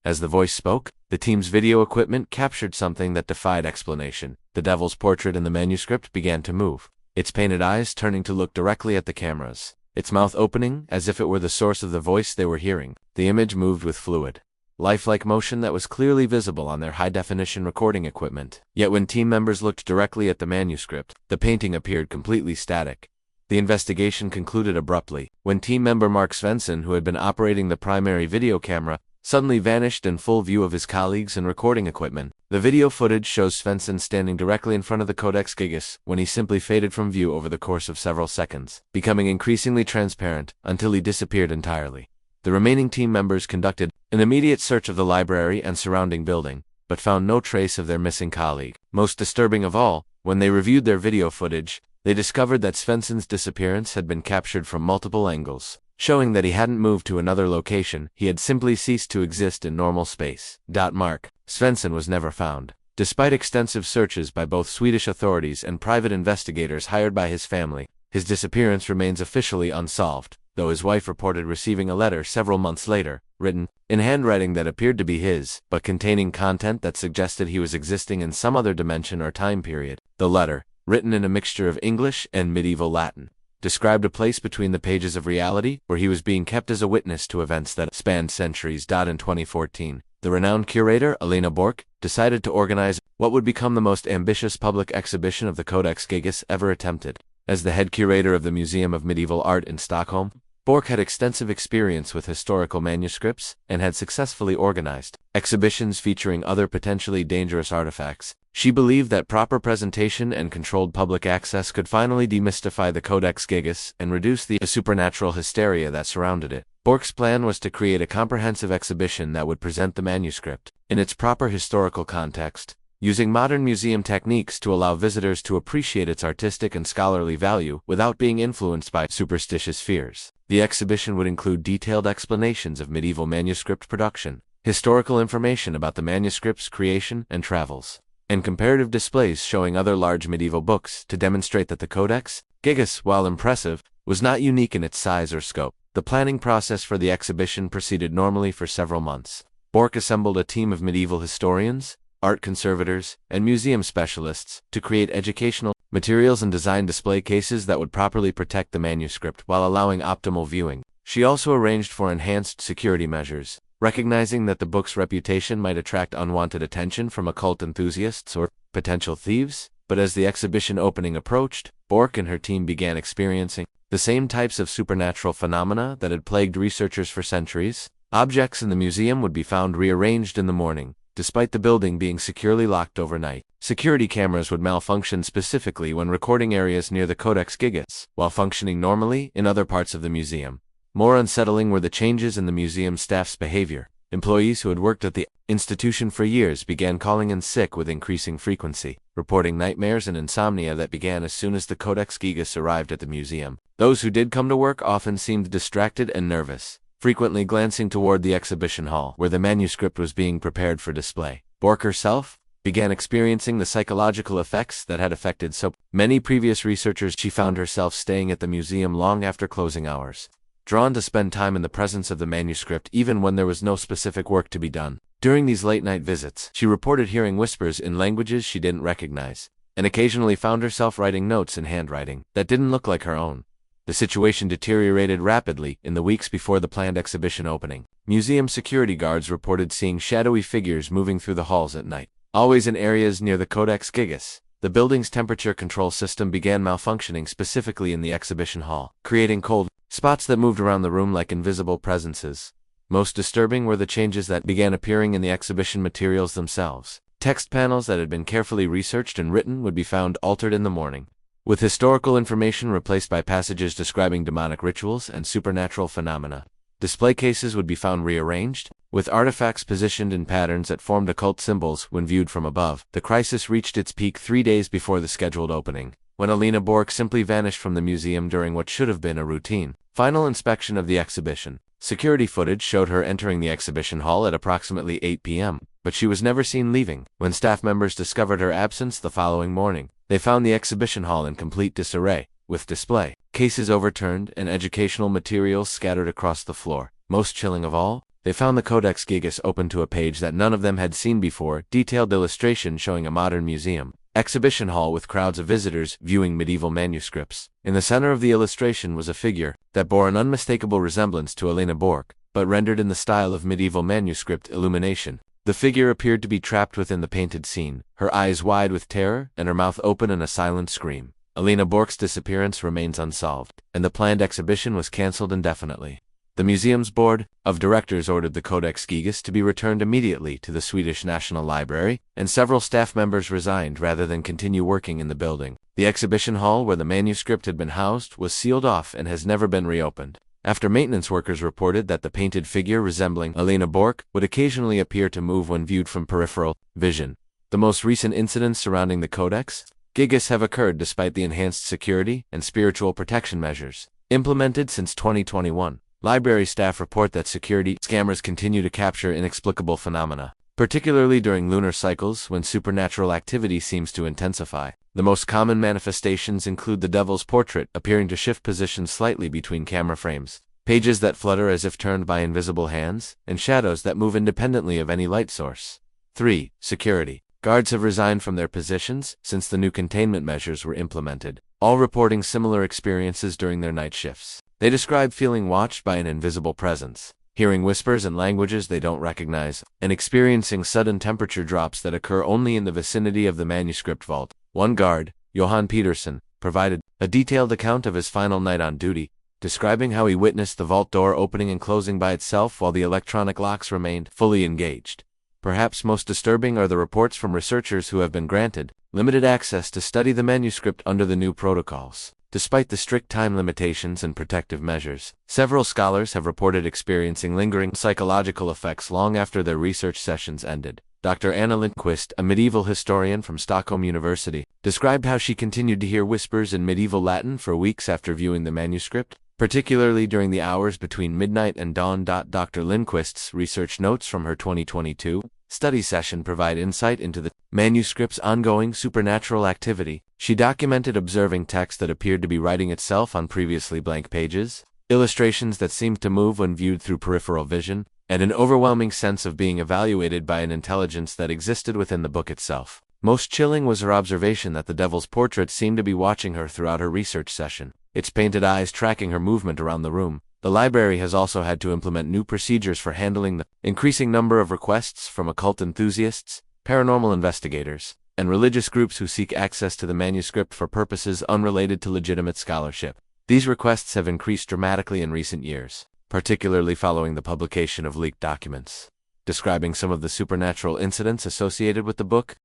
As the voice spoke, the team's video equipment captured something that defied explanation. The devil's portrait in the manuscript began to move, its painted eyes turning to look directly at the cameras, its mouth opening as if it were the source of the voice they were hearing. The image moved with fluid, lifelike motion that was clearly visible on their high-definition recording equipment. Yet when team members looked directly at the manuscript, the painting appeared completely static. The investigation concluded abruptly, when team member Mark Svensson, who had been operating the primary video camera, suddenly vanished in full view of his colleagues and recording equipment. The video footage shows Svensson standing directly in front of the Codex Gigas when he simply faded from view over the course of several seconds, becoming increasingly transparent until he disappeared entirely. The remaining team members conducted an immediate search of the library and surrounding building, but found no trace of their missing colleague. Most disturbing of all, when they reviewed their video footage, they discovered that Svensson's disappearance had been captured from multiple angles, showing that he hadn't moved to another location. He had simply ceased to exist in normal space. Mark Svensson was never found. Despite extensive searches by both Swedish authorities and private investigators hired by his family, his disappearance remains officially unsolved, though his wife reported receiving a letter several months later, written in handwriting that appeared to be his, but containing content that suggested he was existing in some other dimension or time period. The letter, written in a mixture of English and medieval Latin, described a place between the pages of reality where he was being kept as a witness to events that spanned centuries. In 2014, the renowned curator Elena Bork decided to organize what would become the most ambitious public exhibition of the Codex Gigas ever attempted. As the head curator of the Museum of Medieval Art in Stockholm, Bork had extensive experience with historical manuscripts and had successfully organized exhibitions featuring other potentially dangerous artifacts. She believed that proper presentation and controlled public access could finally demystify the Codex Gigas and reduce the supernatural hysteria that surrounded it. Bork's plan was to create a comprehensive exhibition that would present the manuscript in its proper historical context, using modern museum techniques to allow visitors to appreciate its artistic and scholarly value without being influenced by superstitious fears. The exhibition would include detailed explanations of medieval manuscript production, historical information about the manuscript's creation and travels, and comparative displays showing other large medieval books to demonstrate that the Codex Gigas, while impressive, was not unique in its size or scope. The planning process for the exhibition proceeded normally for several months. Bork assembled a team of medieval historians, art conservators, and museum specialists to create educational materials and design display cases that would properly protect the manuscript while allowing optimal viewing. She also arranged for enhanced security measures, recognizing that the book's reputation might attract unwanted attention from occult enthusiasts or potential thieves. But as the exhibition opening approached, Bork and her team began experiencing the same types of supernatural phenomena that had plagued researchers for centuries. Objects in the museum would be found rearranged in the morning, despite the building being securely locked overnight. Security cameras would malfunction specifically when recording areas near the Codex Gigas, while functioning normally in other parts of the museum. More unsettling were the changes in the museum staff's behavior. Employees who had worked at the institution for years began calling in sick with increasing frequency, reporting nightmares and insomnia that began as soon as the Codex Gigas arrived at the museum. Those who did come to work often seemed distracted and nervous, frequently glancing toward the exhibition hall where the manuscript was being prepared for display. Bork herself began experiencing the psychological effects that had affected so many previous researchers. She found herself staying at the museum long after closing hours, drawn to spend time in the presence of the manuscript even when there was no specific work to be done. During these late-night visits, she reported hearing whispers in languages she didn't recognize, and occasionally found herself writing notes in handwriting that didn't look like her own. The situation deteriorated rapidly in the weeks before the planned exhibition opening. Museum security guards reported seeing shadowy figures moving through the halls at night, always in areas near the Codex Gigas. The building's temperature control system began malfunctioning specifically in the exhibition hall, creating cold spots that moved around the room like invisible presences. Most disturbing were the changes that began appearing in the exhibition materials themselves. Text panels that had been carefully researched and written would be found altered in the morning, with historical information replaced by passages describing demonic rituals and supernatural phenomena. Display cases would be found rearranged, with artifacts positioned in patterns that formed occult symbols when viewed from above. The crisis reached its peak 3 days before the scheduled opening, when Alina Bork simply vanished from the museum during what should have been a routine final inspection of the exhibition. Security footage showed her entering the exhibition hall at approximately 8 p.m., but she was never seen leaving. When staff members discovered her absence the following morning, they found the exhibition hall in complete disarray, with display cases overturned and educational materials scattered across the floor. Most chilling of all, they found the Codex Gigas open to a page that none of them had seen before, detailed illustration showing a modern museum exhibition hall with crowds of visitors viewing medieval manuscripts. In the center of the illustration was a figure that bore an unmistakable resemblance to Alina Bork, but rendered in the style of medieval manuscript illumination. The figure appeared to be trapped within the painted scene, her eyes wide with terror and her mouth open in a silent scream. Alina Bork's disappearance remains unsolved, and the planned exhibition was cancelled indefinitely. The museum's board of directors ordered the Codex Gigas to be returned immediately to the Swedish National Library, and several staff members resigned rather than continue working in the building. The exhibition hall where the manuscript had been housed was sealed off and has never been reopened, after maintenance workers reported that the painted figure resembling Alina Bork would occasionally appear to move when viewed from peripheral vision. The most recent incidents surrounding the Codex Gigas have occurred despite the enhanced security and spiritual protection measures implemented since 2021. Library staff report that security cameras continue to capture inexplicable phenomena, particularly during lunar cycles when supernatural activity seems to intensify. The most common manifestations include the devil's portrait appearing to shift position slightly between camera frames, pages that flutter as if turned by invisible hands, and shadows that move independently of any light source. 3. Security guards have resigned from their positions since the new containment measures were implemented, all reporting similar experiences during their night shifts. They describe feeling watched by an invisible presence, hearing whispers in languages they don't recognize, and experiencing sudden temperature drops that occur only in the vicinity of the manuscript vault. One guard, Johan Peterson, provided a detailed account of his final night on duty, describing how he witnessed the vault door opening and closing by itself while the electronic locks remained fully engaged. Perhaps most disturbing are the reports from researchers who have been granted limited access to study the manuscript under the new protocols. Despite the strict time limitations and protective measures, several scholars have reported experiencing lingering psychological effects long after their research sessions ended. Dr. Anna Lindqvist, a medieval historian from Stockholm University, described how she continued to hear whispers in medieval Latin for weeks after viewing the manuscript, particularly during the hours between midnight and dawn. Dr. Lindqvist's research notes from her 2022 study session provide insight into the manuscript's ongoing supernatural activity. She documented observing text that appeared to be writing itself on previously blank pages, illustrations that seemed to move when viewed through peripheral vision, and an overwhelming sense of being evaluated by an intelligence that existed within the book itself. Most chilling was her observation that the devil's portrait seemed to be watching her throughout her research session, its painted eyes tracking her movement around the room. The library has also had to implement new procedures for handling the increasing number of requests from occult enthusiasts, paranormal investigators, and religious groups who seek access to the manuscript for purposes unrelated to legitimate scholarship. These requests have increased dramatically in recent years, particularly following the publication of leaked documents describing some of the supernatural incidents associated with the book.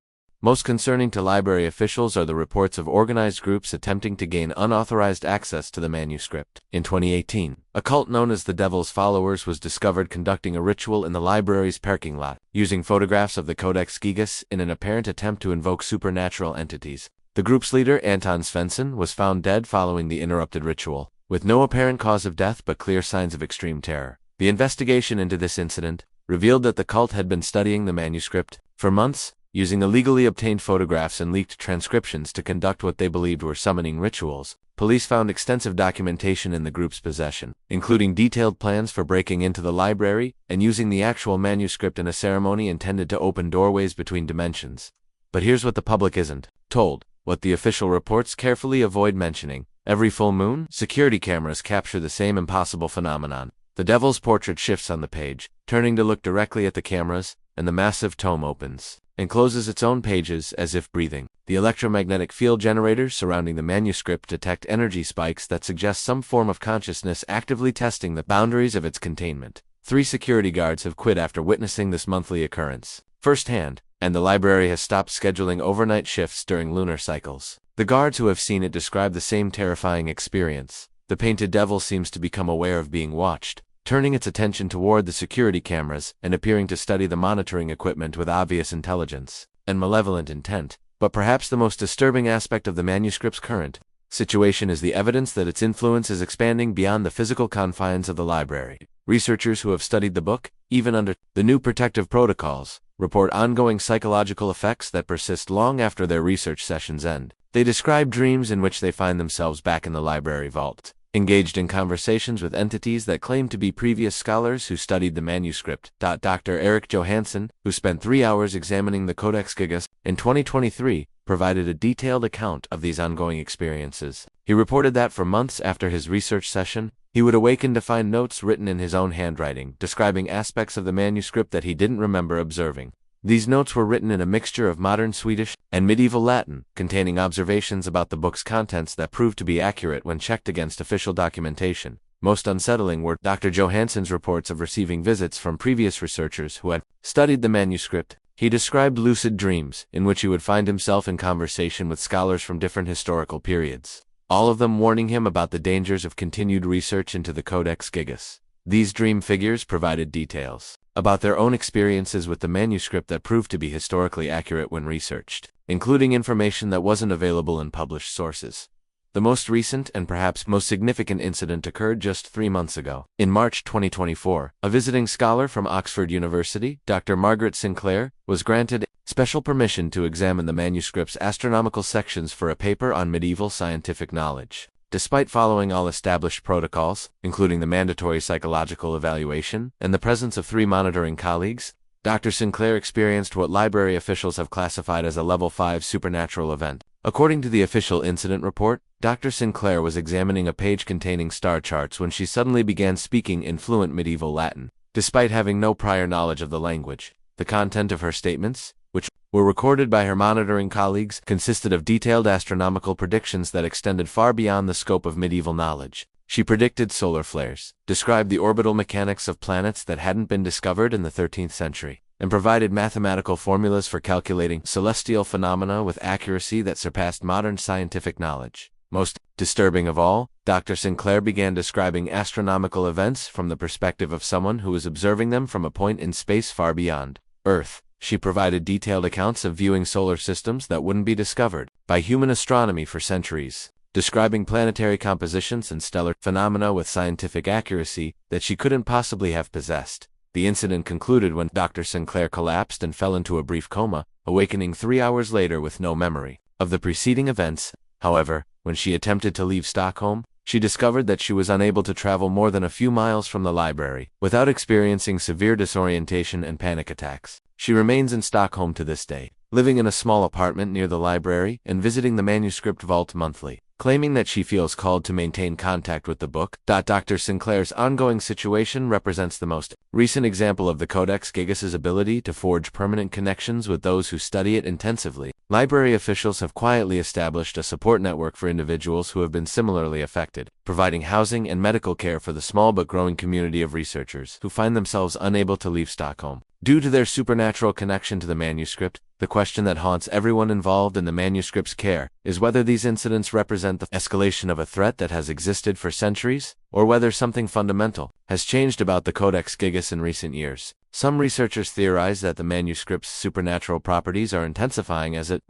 Most concerning to library officials are the reports of organized groups attempting to gain unauthorized access to the manuscript. In 2018, a cult known as the Devil's Followers was discovered conducting a ritual in the library's parking lot, using photographs of the Codex Gigas in an apparent attempt to invoke supernatural entities. The group's leader, Anton Svensson, was found dead following the interrupted ritual, with no apparent cause of death but clear signs of extreme terror. The investigation into this incident revealed that the cult had been studying the manuscript for months, using illegally obtained photographs and leaked transcriptions to conduct what they believed were summoning rituals. Police found extensive documentation in the group's possession, including detailed plans for breaking into the library and using the actual manuscript in a ceremony intended to open doorways between dimensions. But here's what the public isn't told, what the official reports carefully avoid mentioning. Every full moon, security cameras capture the same impossible phenomenon. The devil's portrait shifts on the page, turning to look directly at the cameras, and the massive tome opens and closes its own pages as if breathing. The electromagnetic field generators surrounding the manuscript detect energy spikes that suggest some form of consciousness actively testing the boundaries of its containment. 3 security guards have quit after witnessing this monthly occurrence firsthand, and the library has stopped scheduling overnight shifts during lunar cycles. The guards who have seen it describe the same terrifying experience. The painted devil seems to become aware of being watched, turning its attention toward the security cameras and appearing to study the monitoring equipment with obvious intelligence and malevolent intent. But perhaps the most disturbing aspect of the manuscript's current situation is the evidence that its influence is expanding beyond the physical confines of the library. Researchers who have studied the book, even under the new protective protocols, report ongoing psychological effects that persist long after their research sessions end. They describe dreams in which they find themselves back in the library vault, engaged in conversations with entities that claim to be previous scholars who studied the manuscript. Dr. Eric Johansson, who spent 3 hours examining the Codex Gigas in 2023, provided a detailed account of these ongoing experiences. He reported that for months after his research session, he would awaken to find notes written in his own handwriting, describing aspects of the manuscript that he didn't remember observing. These notes were written in a mixture of modern Swedish and medieval Latin, containing observations about the book's contents that proved to be accurate when checked against official documentation. Most unsettling were Dr. Johansson's reports of receiving visits from previous researchers who had studied the manuscript. He described lucid dreams, in which he would find himself in conversation with scholars from different historical periods, all of them warning him about the dangers of continued research into the Codex Gigas. These dream figures provided details about their own experiences with the manuscript that proved to be historically accurate when researched, including information that wasn't available in published sources. The most recent and perhaps most significant incident occurred just 3 months ago. In March 2024, a visiting scholar from Oxford University, Dr. Margaret Sinclair, was granted special permission to examine the manuscript's astronomical sections for a paper on medieval scientific knowledge. Despite following all established protocols, including the mandatory psychological evaluation and the presence of 3 monitoring colleagues, Dr. Sinclair experienced what library officials have classified as a Level 5 supernatural event. According to the official incident report, Dr. Sinclair was examining a page containing star charts when she suddenly began speaking in fluent medieval Latin, despite having no prior knowledge of the language. The content of her statements, which were recorded by her monitoring colleagues, consisted of detailed astronomical predictions that extended far beyond the scope of medieval knowledge. She predicted solar flares, described the orbital mechanics of planets that hadn't been discovered in the 13th century, and provided mathematical formulas for calculating celestial phenomena with accuracy that surpassed modern scientific knowledge. Most disturbing of all, Dr. Sinclair began describing astronomical events from the perspective of someone who was observing them from a point in space far beyond Earth. She provided detailed accounts of viewing solar systems that wouldn't be discovered by human astronomy for centuries, describing planetary compositions and stellar phenomena with scientific accuracy that she couldn't possibly have possessed. The incident concluded when Dr. Sinclair collapsed and fell into a brief coma, awakening 3 hours later with no memory of the preceding events. However, when she attempted to leave Stockholm, she discovered that she was unable to travel more than a few miles from the library without experiencing severe disorientation and panic attacks. She remains in Stockholm to this day, living in a small apartment near the library and visiting the manuscript vault monthly, claiming that she feels called to maintain contact with the book. Dr. Sinclair's ongoing situation represents the most recent example of the Codex Gigas' ability to forge permanent connections with those who study it intensively. Library officials have quietly established a support network for individuals who have been similarly affected, providing housing and medical care for the small but growing community of researchers who find themselves unable to leave Stockholm. Due to their supernatural connection to the manuscript, the question that haunts everyone involved in the manuscript's care is whether these incidents represent the escalation of a threat that has existed for centuries, or whether something fundamental has changed about the Codex Gigas in recent years. Some researchers theorize that the manuscript's supernatural properties are intensifying as it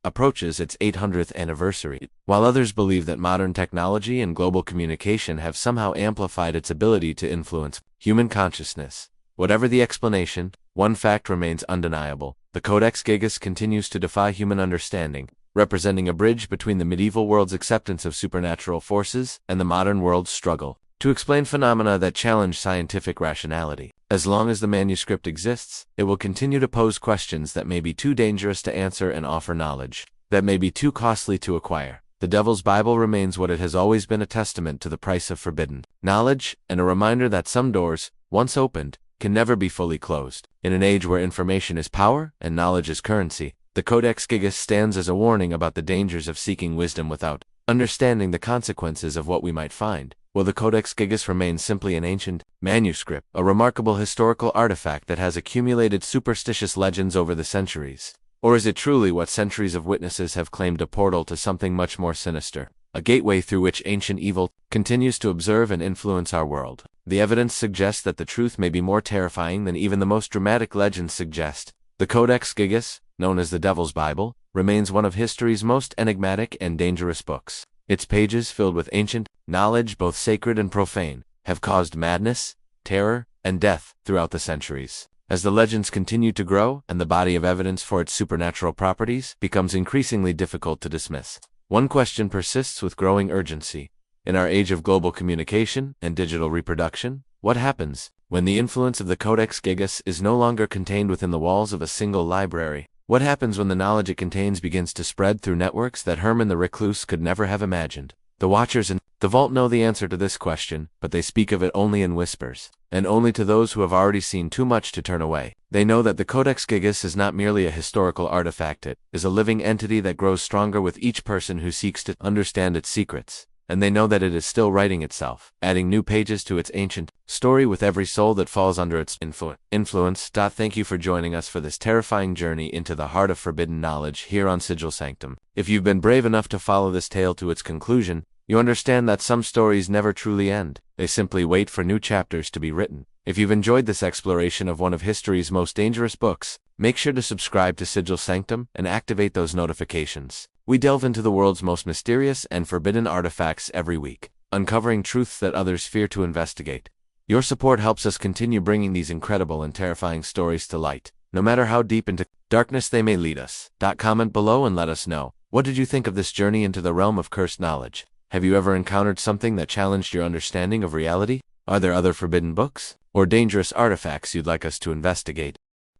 approaches its 800th anniversary, while others believe that modern technology and global communication have somehow amplified its ability to influence human consciousness. Whatever the explanation, one fact remains undeniable: the Codex Gigas continues to defy human understanding, representing a bridge between the medieval world's acceptance of supernatural forces and the modern world's struggle to explain phenomena that challenge scientific rationality. As long as the manuscript exists, it will continue to pose questions that may be too dangerous to answer and offer knowledge that may be too costly to acquire. The Devil's Bible remains what it has always been: a testament to the price of forbidden knowledge, and a reminder that some doors, once opened, can never be fully closed. In an age where information is power and knowledge is currency, the Codex Gigas stands as a warning about the dangers of seeking wisdom without understanding the consequences of what we might find. Will the Codex Gigas remain simply an ancient manuscript, a remarkable historical artifact that has accumulated superstitious legends over the centuries? Or is it truly what centuries of witnesses have claimed, a portal to something much more sinister, a gateway through which ancient evil continues to observe and influence our world? The evidence suggests that the truth may be more terrifying than even the most dramatic legends suggest. The Codex Gigas, known as the Devil's Bible, remains one of history's most enigmatic and dangerous books. Its pages, filled with ancient knowledge, both sacred and profane, have caused madness, terror, and death throughout the centuries. As the legends continue to grow and the body of evidence for its supernatural properties becomes increasingly difficult to dismiss, one question persists with growing urgency. In our age of global communication and digital reproduction, what happens when the influence of the Codex Gigas is no longer contained within the walls of a single library? What happens when the knowledge it contains begins to spread through networks that Herman the Recluse could never have imagined? The Watchers in the Vault know the answer to this question, but they speak of it only in whispers, and only to those who have already seen too much to turn away. They know that the Codex Gigas is not merely a historical artifact, it is a living entity that grows stronger with each person who seeks to understand its secrets. And they know that it is still writing itself, adding new pages to its ancient story with every soul that falls under its influence. Thank you for joining us for this terrifying journey into the heart of forbidden knowledge here on Sigil Sanctum. If you've been brave enough to follow this tale to its conclusion, you understand that some stories never truly end. They simply wait for new chapters to be written. If you've enjoyed this exploration of one of history's most dangerous books, make sure to subscribe to Sigil Sanctum and activate those notifications. We delve into the world's most mysterious and forbidden artifacts every week, uncovering truths that others fear to investigate. Your support helps us continue bringing these incredible and terrifying stories to light, no matter how deep into darkness they may lead us. Comment below and let us know, what did you think of this journey into the realm of cursed knowledge? Have you ever encountered something that challenged your understanding of reality? Are there other forbidden books or dangerous artifacts you'd like us to investigate?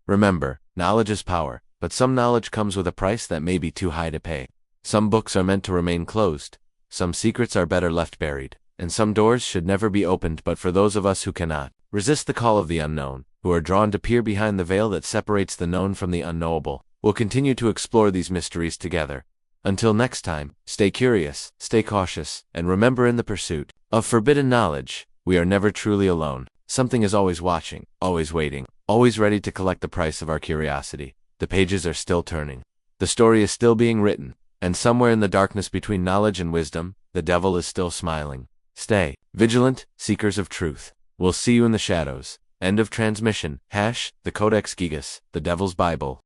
Remember, knowledge is power, but some knowledge comes with a price that may be too high to pay. Some books are meant to remain closed, some secrets are better left buried, and some doors should never be opened. But for those of us who cannot resist the call of the unknown, who are drawn to peer behind the veil that separates the known from the unknowable, We'll continue to explore these mysteries together. Until next time, stay curious, stay cautious, and remember, in the pursuit of forbidden knowledge, we are never truly alone. Something is always watching, always waiting, always ready to collect the price of our curiosity. The pages are still turning. The story is still being written, and somewhere in the darkness between knowledge and wisdom, the devil is still smiling. Stay vigilant, seekers of truth. We'll see you in the shadows. End of transmission. # the Codex Gigas, the Devil's Bible.